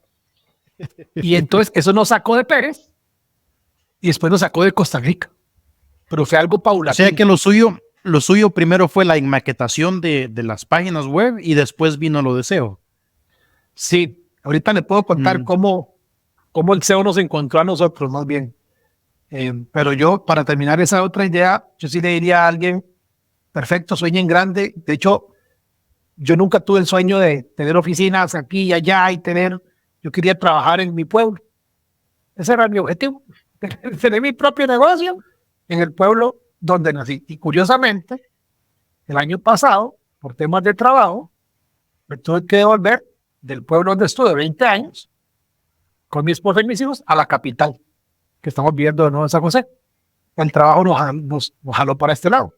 Y entonces eso nos sacó de Pérez y después nos sacó de Costa Rica. Pero fue algo paulatino. O sea que lo suyo primero fue la maquetación de las páginas web y después vino lo de SEO. Sí, ahorita le puedo contar cómo el SEO nos encontró a nosotros, más bien. Pero yo, para terminar esa otra idea, yo sí le diría a alguien, perfecto, sueñen grande. De hecho, yo nunca tuve el sueño de tener oficinas aquí y allá y yo quería trabajar en mi pueblo. Ese era mi objetivo, tener mi propio negocio en el pueblo donde nací. Y curiosamente, el año pasado, por temas de trabajo, me tuve que devolver del pueblo donde estuve 20 años, con mi esposa y mis hijos, a la capital, que estamos viendo de nuevo en San José. El trabajo nos jaló para este lado.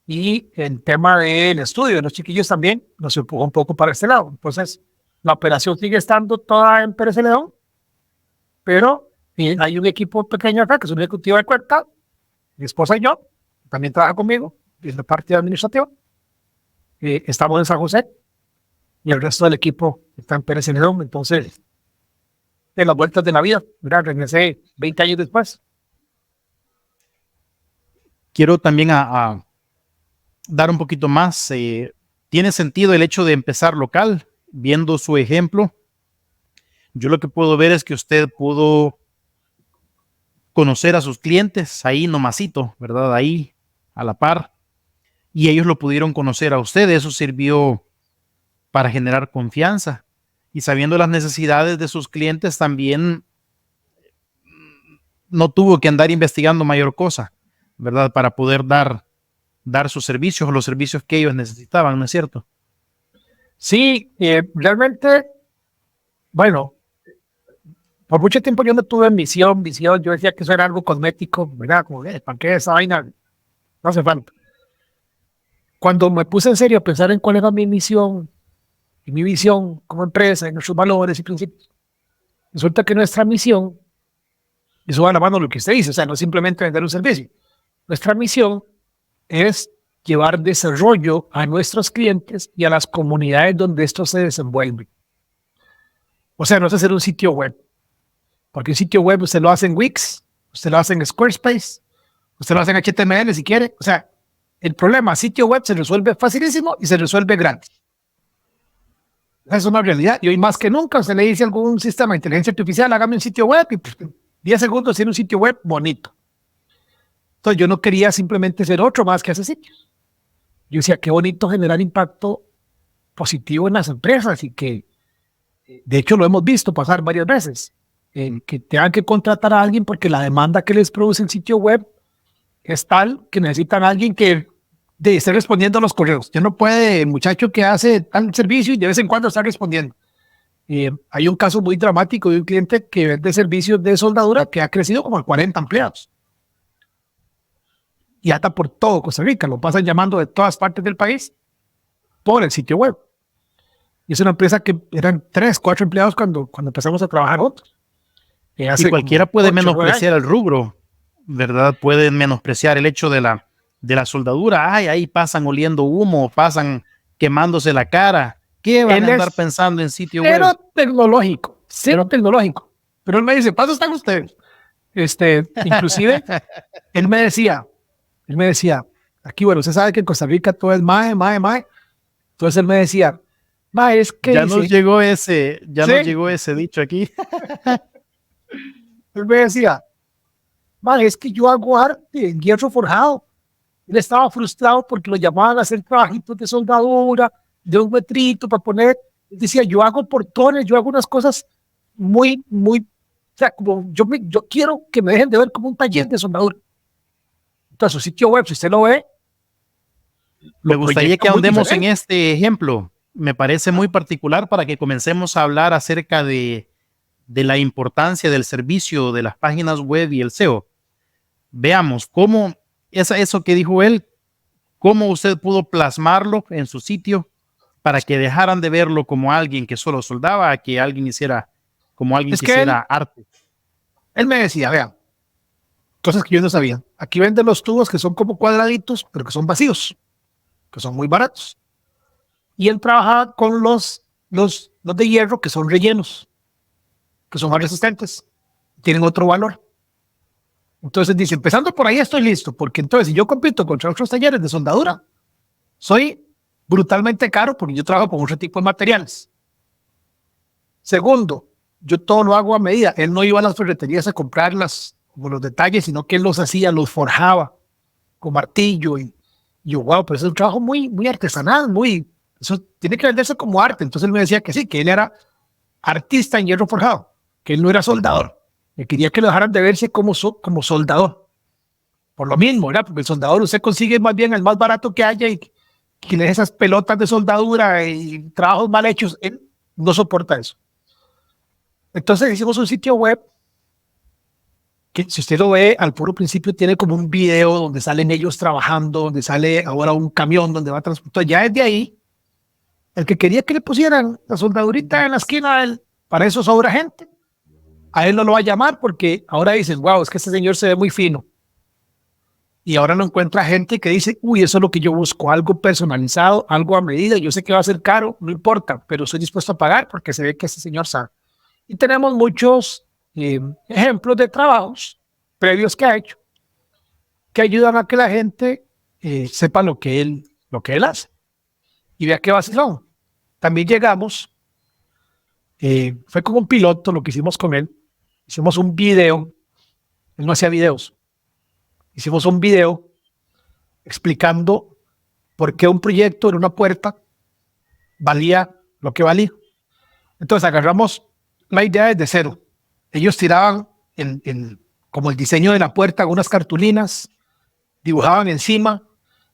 Y el tema del estudio de los chiquillos también nos empujó un poco para este lado. Entonces, la operación sigue estando toda en Pérez Celedón, pero hay un equipo pequeño acá, que es un ejecutivo de cuenta, mi esposa y yo, también trabaja conmigo, en la parte administrativa. Estamos en San José y el resto del equipo está en Pérez Celedón. Entonces, de las vueltas de la vida, mira, regresé 20 años después. Quiero también a dar un poquito más. ¿Tiene sentido el hecho de empezar local? Viendo su ejemplo, yo lo que puedo ver es que usted pudo conocer a sus clientes ahí nomasito, ¿verdad? Ahí a la par. Y ellos lo pudieron conocer a usted. Eso sirvió para generar confianza. Y sabiendo las necesidades de sus clientes, también no tuvo que andar investigando mayor cosa, ¿verdad? Para poder dar sus servicios o los servicios que ellos necesitaban, ¿no es cierto? Sí, realmente, bueno, por mucho tiempo yo no tuve visión, yo decía que eso era algo cosmético, ¿verdad? Como, ¿para qué esa vaina? No hace falta. Cuando me puse en serio a pensar en cuál era mi misión y mi visión como empresa, en nuestros valores y principios, resulta que nuestra misión, eso va a la mano de lo que usted dice, o sea, no es simplemente vender un servicio. Nuestra misión es llevar desarrollo a nuestros clientes y a las comunidades donde estos se desenvuelven. O sea, no es hacer un sitio web, porque un sitio web usted lo hace en Wix, usted lo hace en Squarespace, usted lo hace en HTML si quiere. O sea, el problema sitio web se resuelve facilísimo y se resuelve gratis. Es una realidad y hoy más que nunca usted le dice a algún sistema de inteligencia artificial, hágame un sitio web y pues, 10 segundos tiene un sitio web bonito. Entonces yo no quería simplemente ser otro más que ese sitio. Yo decía, qué bonito generar impacto positivo en las empresas y que, de hecho, lo hemos visto pasar varias veces, que tengan que contratar a alguien porque la demanda que les produce el sitio web es tal que necesitan a alguien que esté respondiendo a los correos. Ya no puede el muchacho que hace tal servicio y de vez en cuando está respondiendo. Hay un caso muy dramático de un cliente que vende servicios de soldadura que ha crecido como a 40 empleados. Y ata por todo Costa Rica, lo pasan llamando de todas partes del país por el sitio web. Y es una empresa que eran 3, 4 empleados cuando empezamos a trabajar juntos. Y cualquiera puede menospreciar el rubro, ¿verdad? Pueden menospreciar el hecho de la soldadura. Ay, ahí pasan oliendo humo, pasan quemándose la cara. ¿Qué van a andar pensando en sitio web? Cero tecnológico. Pero él me dice, ¿paso están ustedes? Inclusive, él me decía, aquí, bueno, usted sabe que en Costa Rica todo es mae. Entonces él me decía, mae, es que... Ya nos llegó ese dicho aquí. Él me decía, mae, es que yo hago arte en hierro forjado. Él estaba frustrado porque lo llamaban a hacer trabajitos de soldadura, de 1 metrito para poner. Él decía, yo hago portones, yo hago unas cosas muy, o sea, como yo quiero que me dejen de ver como un taller de soldadura. Entonces, su sitio web, si usted lo ve, me gustaría que ahondemos en este ejemplo. Me parece muy particular para que comencemos a hablar acerca de la importancia del servicio de las páginas web y el SEO. Veamos cómo eso que dijo él, cómo usted pudo plasmarlo en su sitio para que dejaran de verlo como alguien que solo soldaba, a que alguien hiciera como alguien que hiciera arte. Él me decía, vean, cosas que yo no sabía. Aquí venden los tubos que son como cuadraditos, pero que son vacíos, que son muy baratos. Y él trabajaba con los de hierro que son rellenos, que son más resistentes, tienen otro valor. Entonces dice, empezando por ahí estoy listo, porque entonces si yo compito contra otros talleres de soldadura, soy brutalmente caro porque yo trabajo con otro tipo de materiales. Segundo, yo todo lo hago a medida. Él no iba a las ferreterías a comprarlas como los detalles, sino que él los hacía, los forjaba con martillo y yo, wow, pero es un trabajo muy, muy artesanal, eso tiene que venderse como arte. Entonces él me decía que sí, que él era artista en hierro forjado, que él no era soldador. Me quería que lo dejaran de verse como soldador. Por lo mismo, ¿verdad? Porque el soldador usted consigue más bien el más barato que haya y que le dé esas pelotas de soldadura y trabajos mal hechos. Él no soporta eso. Entonces hicimos un sitio web que, si usted lo ve, al puro principio tiene como un video donde salen ellos trabajando, donde sale ahora un camión donde va a transportar. Ya desde ahí, el que quería que le pusieran la soldadurita en la esquina, para eso sobra gente. A él no lo va a llamar porque ahora dicen, wow, es que este señor se ve muy fino. Y ahora no encuentra gente que dice, uy, eso es lo que yo busco, algo personalizado, algo a medida. Yo sé que va a ser caro, no importa, pero estoy dispuesto a pagar porque se ve que este señor sabe. Y tenemos muchos ejemplos de trabajos previos que ha hecho que ayudan a que la gente sepa lo que él hace. Y vea qué vacilón. También llegamos, fue como un piloto lo que hicimos con él. Hicimos un video, él no hacía videos. Hicimos un video explicando por qué un proyecto en una puerta valía lo que valía. Entonces agarramos la idea desde cero. Ellos tiraban como el diseño de la puerta, unas cartulinas, dibujaban encima,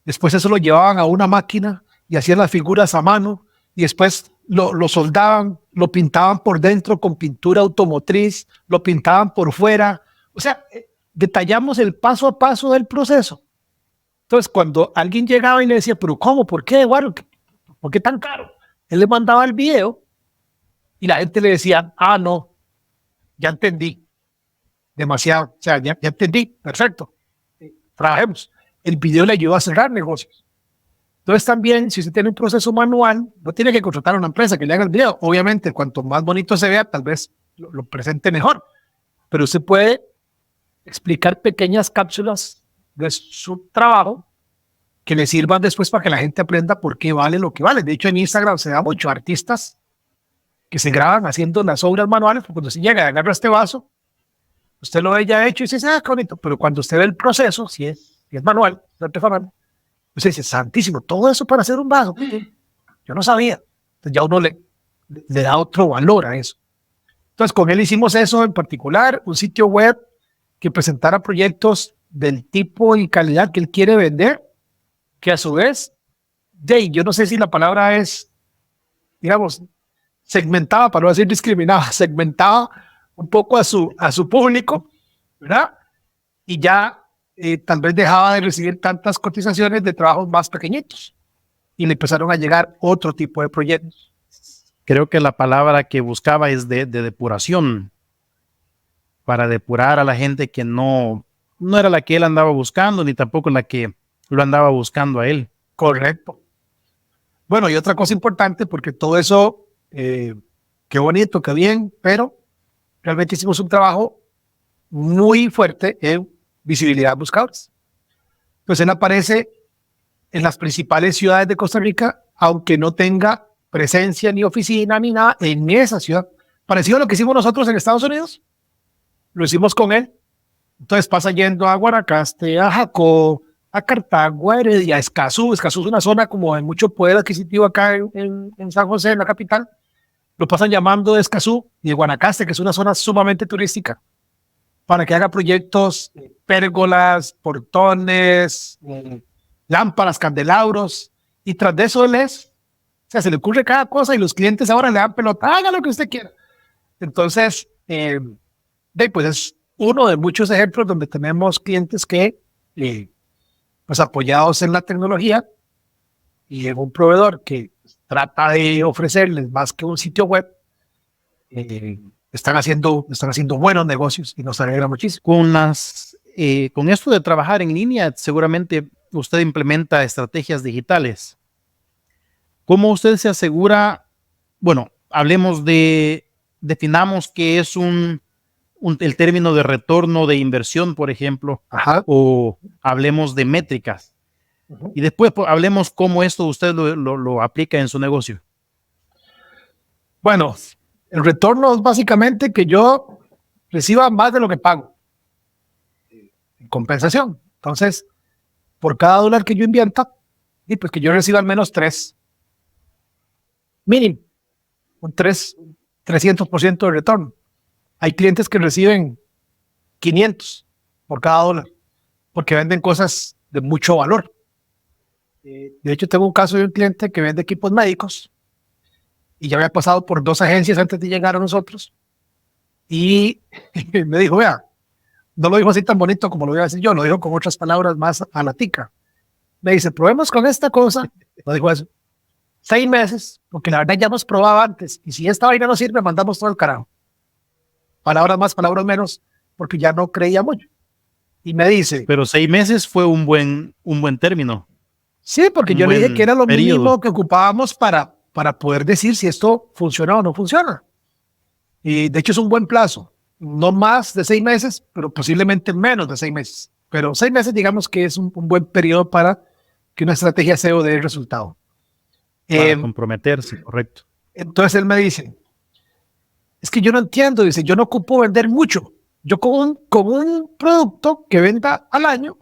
después eso lo llevaban a una máquina y hacían las figuras a mano y después lo soldaban, lo pintaban por dentro con pintura automotriz, lo pintaban por fuera. O sea, detallamos el paso a paso del proceso. Entonces, cuando alguien llegaba y le decía, pero ¿cómo? ¿Por qué, Eduardo? ¿Por qué tan caro? Él le mandaba el video y la gente le decía, no, ya entendí. Demasiado. O sea, ya entendí. Perfecto. Trabajemos. El video le ayudó a cerrar negocios. Entonces también, si usted tiene un proceso manual, no tiene que contratar a una empresa que le haga el video. Obviamente, cuanto más bonito se vea, tal vez lo presente mejor. Pero usted puede explicar pequeñas cápsulas de su trabajo que le sirvan después para que la gente aprenda por qué vale lo que vale. De hecho, en Instagram se da mucho artistas que se graban haciendo las obras manuales, porque cuando se llega, agarra este vaso, usted lo ve ya hecho y dice, qué bonito, pero cuando usted ve el proceso, si es manual, usted dice, santísimo, todo eso para hacer un vaso, yo no sabía. Entonces ya uno le da otro valor a eso. Entonces con él hicimos eso en particular, un sitio web que presentara proyectos del tipo y calidad que él quiere vender, que a su vez, yo no sé si la palabra es, digamos, segmentaba, para no decir discriminaba, segmentaba un poco a su público, ¿verdad? Y ya tal vez dejaba de recibir tantas cotizaciones de trabajos más pequeñitos y le empezaron a llegar otro tipo de proyectos. Creo que la palabra que buscaba es de depuración, para depurar a la gente que no era la que él andaba buscando, ni tampoco la que lo andaba buscando a él. Correcto. Bueno, y otra cosa importante, porque todo eso, qué bonito, qué bien, pero realmente hicimos un trabajo muy fuerte en visibilidad de buscadores. Pues él aparece en las principales ciudades de Costa Rica, aunque no tenga presencia ni oficina ni nada en esa ciudad. Parecido a lo que hicimos nosotros en Estados Unidos, lo hicimos con él. Entonces pasa yendo a Guanacaste, a Jacó, a Cartago, a Heredia, a Escazú. Escazú es una zona como de mucho poder adquisitivo acá en San José, en la capital. Lo pasan llamando de Escazú y de Guanacaste, que es una zona sumamente turística, para que haga proyectos, pérgolas, portones, lámparas, candelabros, y tras de eso se le ocurre cada cosa y los clientes ahora le dan pelota, haga lo que usted quiera. Entonces, pues es uno de muchos ejemplos donde tenemos clientes que, pues apoyados en la tecnología y en un proveedor que trata de ofrecerles más que un sitio web, están haciendo buenos negocios y nos alegra muchísimo. Con esto de trabajar en línea, seguramente usted implementa estrategias digitales. ¿Cómo usted se asegura? Bueno, definamos qué es el término de retorno de inversión, por ejemplo, o hablemos de métricas. Y después hablemos cómo esto usted lo aplica en su negocio. Bueno, el retorno es básicamente que yo reciba más de lo que pago en compensación. Entonces, por cada dólar que yo invierta, y pues que yo reciba al menos 3, mínimo, un 300% de retorno. Hay clientes que reciben 500 por cada dólar, porque venden cosas de mucho valor. De hecho, tengo un caso de un cliente que vende equipos médicos y ya había pasado por 2 agencias antes de llegar a nosotros. Y me dijo, vea, no lo dijo así tan bonito como lo voy a decir yo, lo dijo con otras palabras más a la tica. Me dice, probemos con esta cosa. No dijo eso. 6 meses, porque la verdad ya hemos probado antes. Y si esta vaina no sirve, mandamos todo el carajo. Palabras más, palabras menos, porque ya no creía mucho. Y me dice... Pero 6 meses fue un buen término. Sí, porque yo le dije que era lo mínimo que ocupábamos para poder decir si esto funciona o no funciona. Y de hecho es un buen plazo. No más de 6 meses, pero posiblemente menos de 6 meses. Pero 6 meses digamos que es un buen periodo para que una estrategia SEO dé resultado. Para comprometerse, correcto. Entonces él me dice, es que yo no entiendo, dice, yo no ocupo vender mucho. Yo con un producto que venda al año,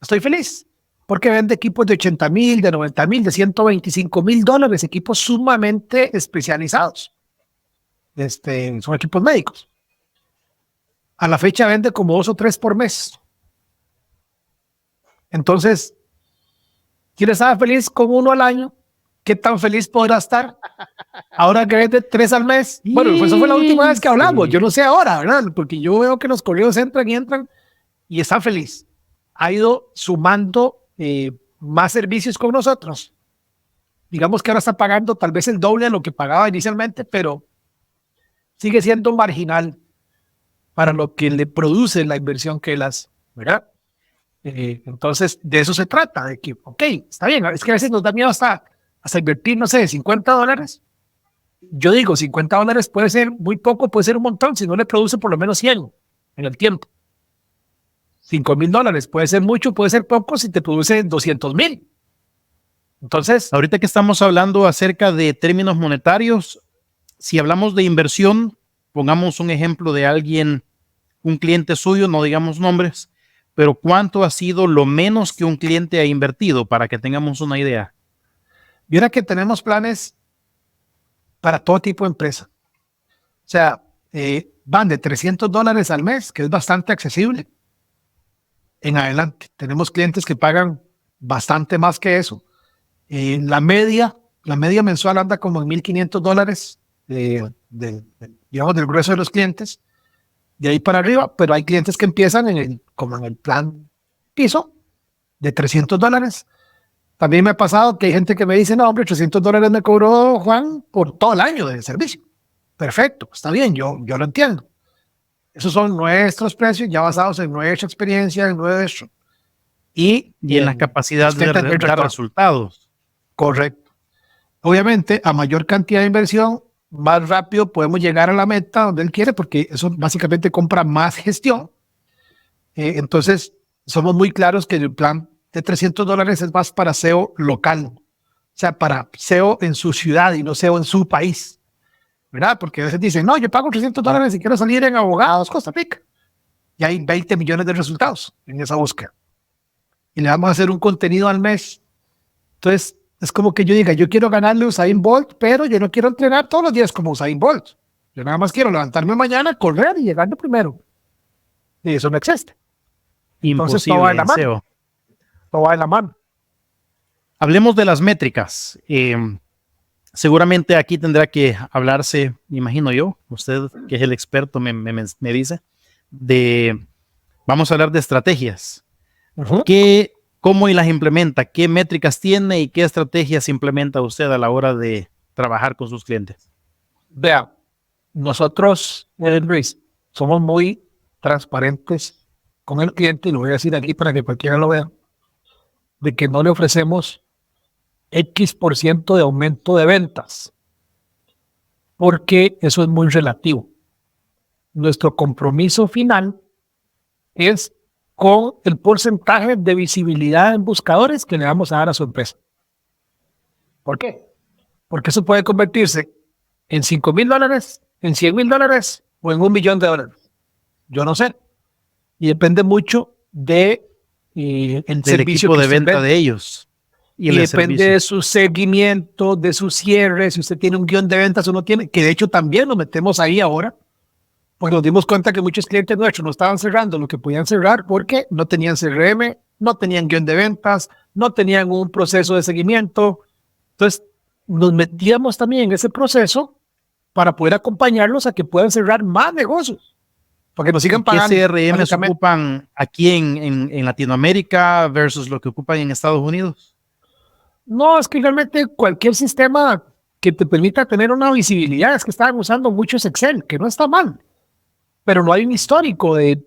estoy feliz. Porque vende equipos de 80,000, de 90,000, de 125,000 dólares, equipos sumamente especializados. Son equipos médicos. A la fecha vende como 2 o 3 por mes. Entonces, ¿quién estaba feliz con 1 al año? ¿Qué tan feliz podrá estar ahora que vende 3 al mes? Bueno, pues eso fue la última vez que hablamos. Yo no sé ahora, ¿verdad? Porque yo veo que los correos entran y están felices. Ha ido sumando más servicios con nosotros. Digamos que ahora está pagando tal vez el doble de lo que pagaba inicialmente, pero sigue siendo marginal para lo que le produce la inversión que él hace, ¿verdad? Entonces, de eso se trata, de que, ok, está bien, es que a veces nos da miedo hasta invertir, no sé, $50. Yo digo, $50 puede ser muy poco, puede ser un montón, si no le produce por lo menos 100 en el tiempo. $5,000 puede ser mucho, puede ser poco si te produce 200,000. Entonces, ahorita que estamos hablando acerca de términos monetarios, si hablamos de inversión, pongamos un ejemplo de alguien un cliente suyo, no digamos nombres, pero ¿cuánto ha sido lo menos que un cliente ha invertido para que tengamos una idea? Mira que tenemos planes para todo tipo de empresa. O sea, van de $300 al mes, que es bastante accesible, en adelante. Tenemos clientes que pagan bastante más que eso. La media mensual anda como en $1,500, digamos, del grueso de los clientes, de ahí para arriba, pero hay clientes que empiezan como en el plan piso de $300. También me ha pasado que hay gente que me dice, no, hombre, $300 me cobró Juan por todo el año de servicio. Perfecto, está bien, yo lo entiendo. Esos son nuestros precios ya basados en nuestra experiencia, en nuestro. Y en la capacidad de dar resultados. Correcto. Obviamente, a mayor cantidad de inversión, más rápido podemos llegar a la meta donde él quiere, porque eso básicamente compra más gestión. Entonces, somos muy claros que el plan de $300 es más para SEO local, o sea, para SEO en su ciudad y no SEO en su país, ¿verdad? Porque a veces dicen, no, yo pago $300 y quiero salir en Abogados Costa Rica. Y hay 20 millones de resultados en esa búsqueda. Y le vamos a hacer un contenido al mes. Entonces, es como que yo diga, yo quiero ganarle a Usain Bolt, pero yo no quiero entrenar todos los días como Usain Bolt. Yo nada más quiero levantarme mañana, correr y llegar de primero. Y eso no existe. Entonces, todo va en la mano. Todo va en la mano. Hablemos de las métricas. Seguramente aquí tendrá que hablarse, me imagino yo, usted que es el experto me dice, vamos a hablar de estrategias. ¿Cómo y las implementa? ¿Qué métricas tiene y qué estrategias implementa usted a la hora de trabajar con sus clientes? Vea, nosotros, Luis, somos muy transparentes con el cliente, y lo voy a decir aquí para que cualquiera lo vea, de que no le ofrecemos X% de aumento de ventas, porque eso es muy relativo. Nuestro compromiso final es con el porcentaje de visibilidad en buscadores que le vamos a dar a su empresa. ¿Por qué? Porque eso puede convertirse en $5,000, en $100,000 o en $1 millón. Yo no sé. Y depende mucho del servicio equipo de venta de ellos. Y depende de su seguimiento, de su cierre, si usted tiene un guión de ventas o no tiene, que de hecho también lo metemos ahí ahora, pues nos dimos cuenta que muchos clientes nuestros no estaban cerrando lo que podían cerrar porque no tenían CRM, no tenían guión de ventas, no tenían un proceso de seguimiento. Entonces, nos metíamos también en ese proceso para poder acompañarlos a que puedan cerrar más negocios, para que nos sigan pagando. ¿Qué CRM se ocupan aquí en Latinoamérica versus lo que ocupan en Estados Unidos? No, es que realmente cualquier sistema que te permita tener una visibilidad, es que estaban usando muchos Excel, que no está mal, pero no hay un histórico de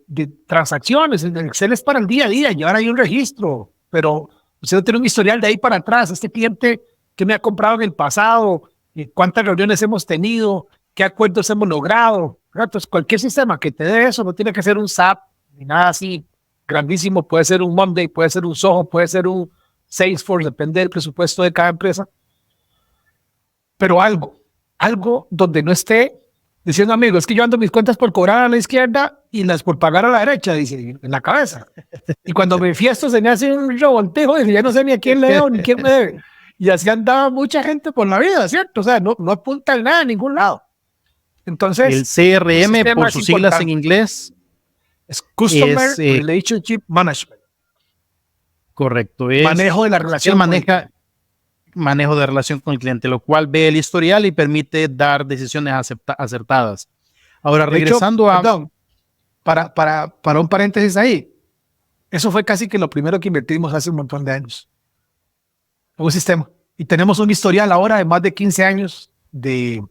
transacciones. El Excel es para el día a día y ahora hay un registro, pero usted no tiene un historial de ahí para atrás. Este cliente que me ha comprado en el pasado, cuántas reuniones hemos tenido, qué acuerdos hemos logrado. Entonces, cualquier sistema que te dé eso, no tiene que ser un SAP ni nada así grandísimo. Puede ser un Monday, puede ser un Zoho, puede ser un Salesforce, depende del presupuesto de cada empresa. Pero algo donde no esté diciendo, amigo, es que yo ando mis cuentas por cobrar a la izquierda y las por pagar a la derecha, dice, en la cabeza. Y cuando me fiesto se me hace un revoltejo, y ya no sé ni a quién le debo ni quién me debe. Y así andaba mucha gente por la vida, ¿cierto? O sea, no apunta en nada, en ningún lado. Entonces, el CRM, por sus siglas en inglés, es Customer Relationship Management. Correcto. Manejo de la relación. Manejo de relación con el cliente, lo cual ve el historial y permite dar decisiones acertadas. Ahora, regresando para un paréntesis ahí, eso fue casi que lo primero que invertimos hace un montón de años. Un sistema. Y tenemos un historial ahora de más de 15 años de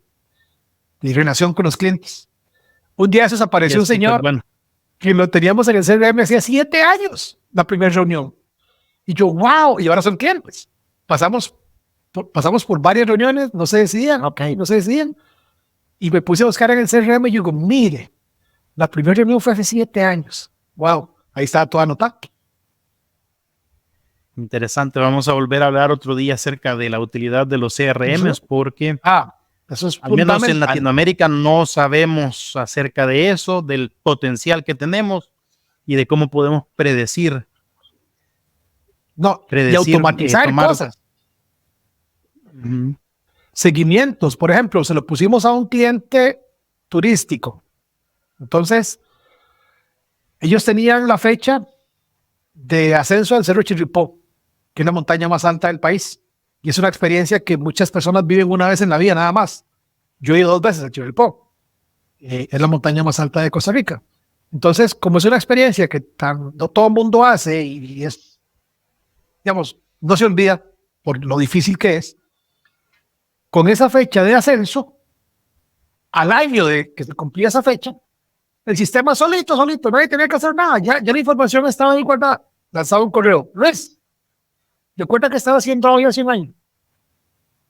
relación con los clientes. Un día se apareció un señor que lo teníamos en el CRM hacía 7 años, la primera reunión. Y yo, wow, y ahora son clientes. Pasamos por varias reuniones, no se decidían, no se decidían. Y me puse a buscar en el CRM y yo digo, mire, la primera reunión fue hace 7 años. Wow, ahí está todo anotado. Interesante, vamos a volver a hablar otro día acerca de la utilidad de los CRMs porque Eso es al menos en fundamental. Latinoamérica no sabemos acerca de eso, del potencial que tenemos y de cómo podemos predecir. No, y automatizar tomar cosas. Seguimientos, por ejemplo, se lo pusimos a un cliente turístico. Entonces, ellos tenían la fecha de ascenso al Cerro Chirripó, que es la montaña más alta del país. Y es una experiencia que muchas personas viven una vez en la vida, nada más. Yo he ido 2 veces al Chirripó. Es la montaña más alta de Costa Rica. Entonces, como es una experiencia que no todo el mundo hace y es, digamos, no se olvida por lo difícil que es, con esa fecha de ascenso, al año de que se cumplía esa fecha, el sistema solito, nadie tenía que hacer nada, ya la información estaba ahí guardada. Lanzaba un correo: Luis, recuerda que estaba haciendo hoy hace un año.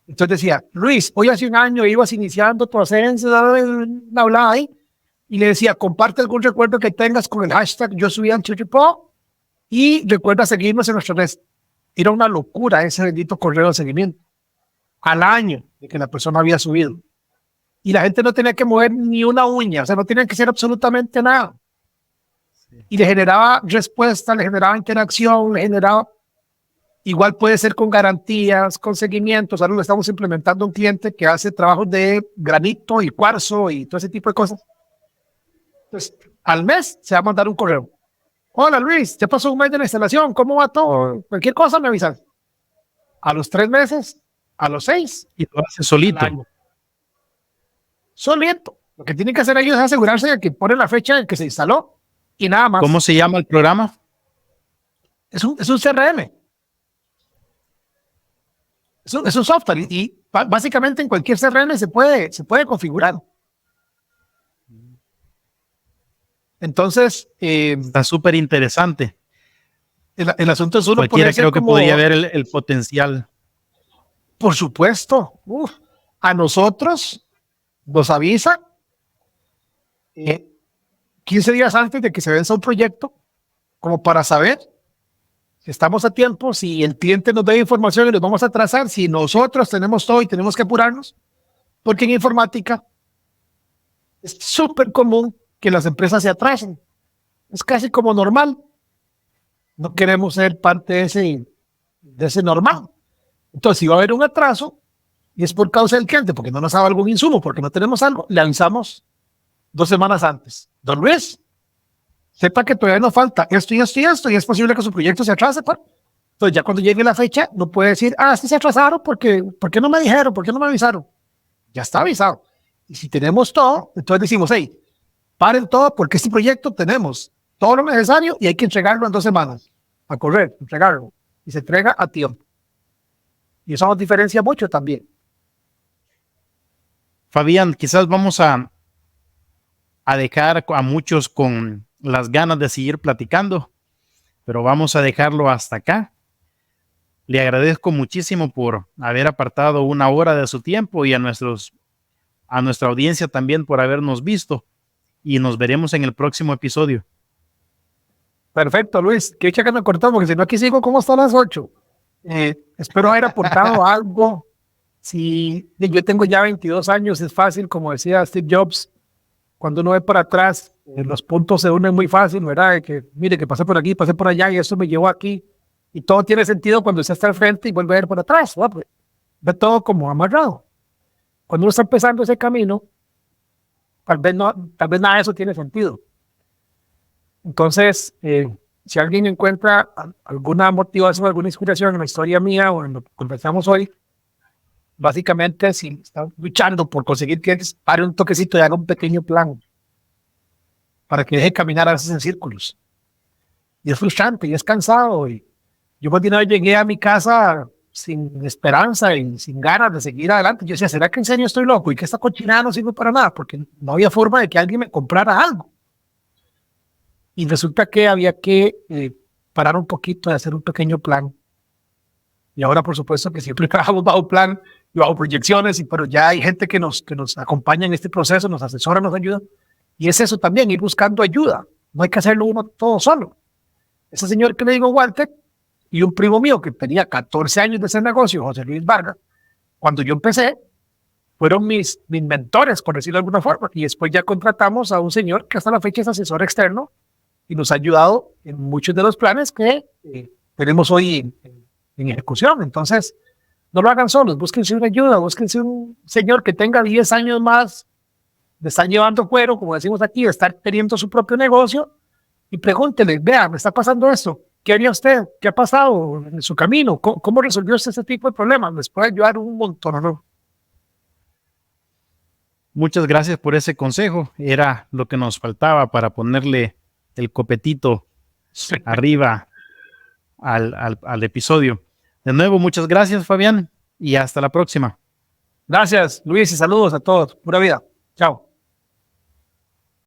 Entonces decía: Luis, hoy hace un año ibas iniciando tu ascenso, hablaba ahí, y le decía: comparte algún recuerdo que tengas con el hashtag Yo Subí al Chirripó y recuerda seguirnos en nuestras redes. Era una locura ese bendito correo de seguimiento al año de que la persona había subido. Y la gente no tenía que mover ni una uña, o sea, no tenía que hacer absolutamente nada. Sí. Y le generaba respuesta, le generaba interacción, le generaba... Igual puede ser con garantías, con seguimientos. Ahora lo estamos implementando un cliente que hace trabajos de granito y cuarzo y todo ese tipo de cosas. Entonces, al mes se va a mandar un correo: hola Luis, ya pasó un mes de la instalación, ¿cómo va todo? Cualquier cosa me avisan. A los 3 meses, a los 6. Y lo hace solito. Solito. Lo que tienen que hacer ellos es asegurarse de que ponen la fecha en que se instaló y nada más. ¿Cómo se llama el programa? Es un CRM. Es un software y básicamente en cualquier CRM se puede configurar. Entonces, está súper interesante. El asunto es uno. Cualquiera creo que podría ver el potencial. Por supuesto. A nosotros nos avisa 15 días antes de que se venza un proyecto, como para saber si estamos a tiempo, si el cliente nos da información y nos vamos a atrasar, si nosotros tenemos todo y tenemos que apurarnos, porque en informática es súper común que las empresas se atrasen. Es casi como normal. No queremos ser parte de ese normal. Entonces, si va a haber un atraso y es por causa del cliente, porque no nos daba algún insumo, porque no tenemos algo, le avisamos 2 semanas antes: don Luis, sepa que todavía nos falta esto y esto y esto, y es posible que su proyecto se atrase. Entonces, ya cuando llegue la fecha, no puede decir: sí se atrasaron, ¿por qué no me dijeron? ¿Por qué no me avisaron? Ya está avisado. Y si tenemos todo, entonces decimos: hey, paren todo, porque este proyecto tenemos todo lo necesario y hay que entregarlo en 2 semanas. A correr, entregarlo. Y se entrega a tiempo. Y eso nos diferencia mucho también. Fabián, quizás vamos a dejar a muchos con las ganas de seguir platicando, pero vamos a dejarlo hasta acá. Le agradezco muchísimo por haber apartado 1 hora de su tiempo y a nuestra audiencia también por habernos visto, y nos veremos en el próximo episodio. Perfecto, Luis. Que echa que me cortamos, porque si no aquí sigo como hasta las 8. Espero haber aportado algo. Si yo tengo ya 22 años, es fácil, como decía Steve Jobs, cuando uno ve para atrás, los puntos se unen muy fácil, ¿verdad? Que mire, que pasé por aquí, pasé por allá y eso me llevó aquí. Y todo tiene sentido cuando usted está al frente y vuelve a ver por atrás. Pues, ve todo como amarrado. Cuando uno está empezando ese camino, tal vez nada de eso tiene sentido. Entonces, si alguien encuentra alguna motivación, alguna inspiración en la historia mía o en lo que conversamos hoy, básicamente, si está luchando por conseguir que pare un toquecito y haga un pequeño plan para que deje caminar a veces en círculos. Y es frustrante y es cansado. Y yo por una vez llegué a mi casa sin esperanza y sin ganas de seguir adelante. Yo decía: ¿será que en serio estoy loco? Y que esta cochinada no sirve para nada, porque no había forma de que alguien me comprara algo. Y resulta que había que parar un poquito y hacer un pequeño plan. Y ahora, por supuesto, que siempre trabajamos bajo plan y bajo proyecciones, pero ya hay gente que nos acompaña en este proceso, nos asesora, nos ayuda. Y es eso también, ir buscando ayuda. No hay que hacerlo uno todo solo. Ese señor que le digo, Walter, y un primo mío que tenía 14 años de ese negocio, José Luis Vargas, cuando yo empecé, fueron mis mentores, por decirlo de alguna forma. Y después ya contratamos a un señor que hasta la fecha es asesor externo y nos ha ayudado en muchos de los planes que tenemos hoy en ejecución. Entonces, no lo hagan solos, búsquense una ayuda, búsquense un señor que tenga 10 años más de estar llevando cuero, como decimos aquí, de estar teniendo su propio negocio, y pregúntele, vea, me está pasando esto, ¿qué haría usted? ¿Qué ha pasado en su camino? ¿Cómo resolvió usted ese tipo de problemas? Les puede ayudar un montón, ¿no? Muchas gracias por ese consejo. Era lo que nos faltaba para ponerle el copetito arriba al episodio. De nuevo, muchas gracias, Fabián, y hasta la próxima. Gracias, Luis, y saludos a todos. Pura vida. Chao.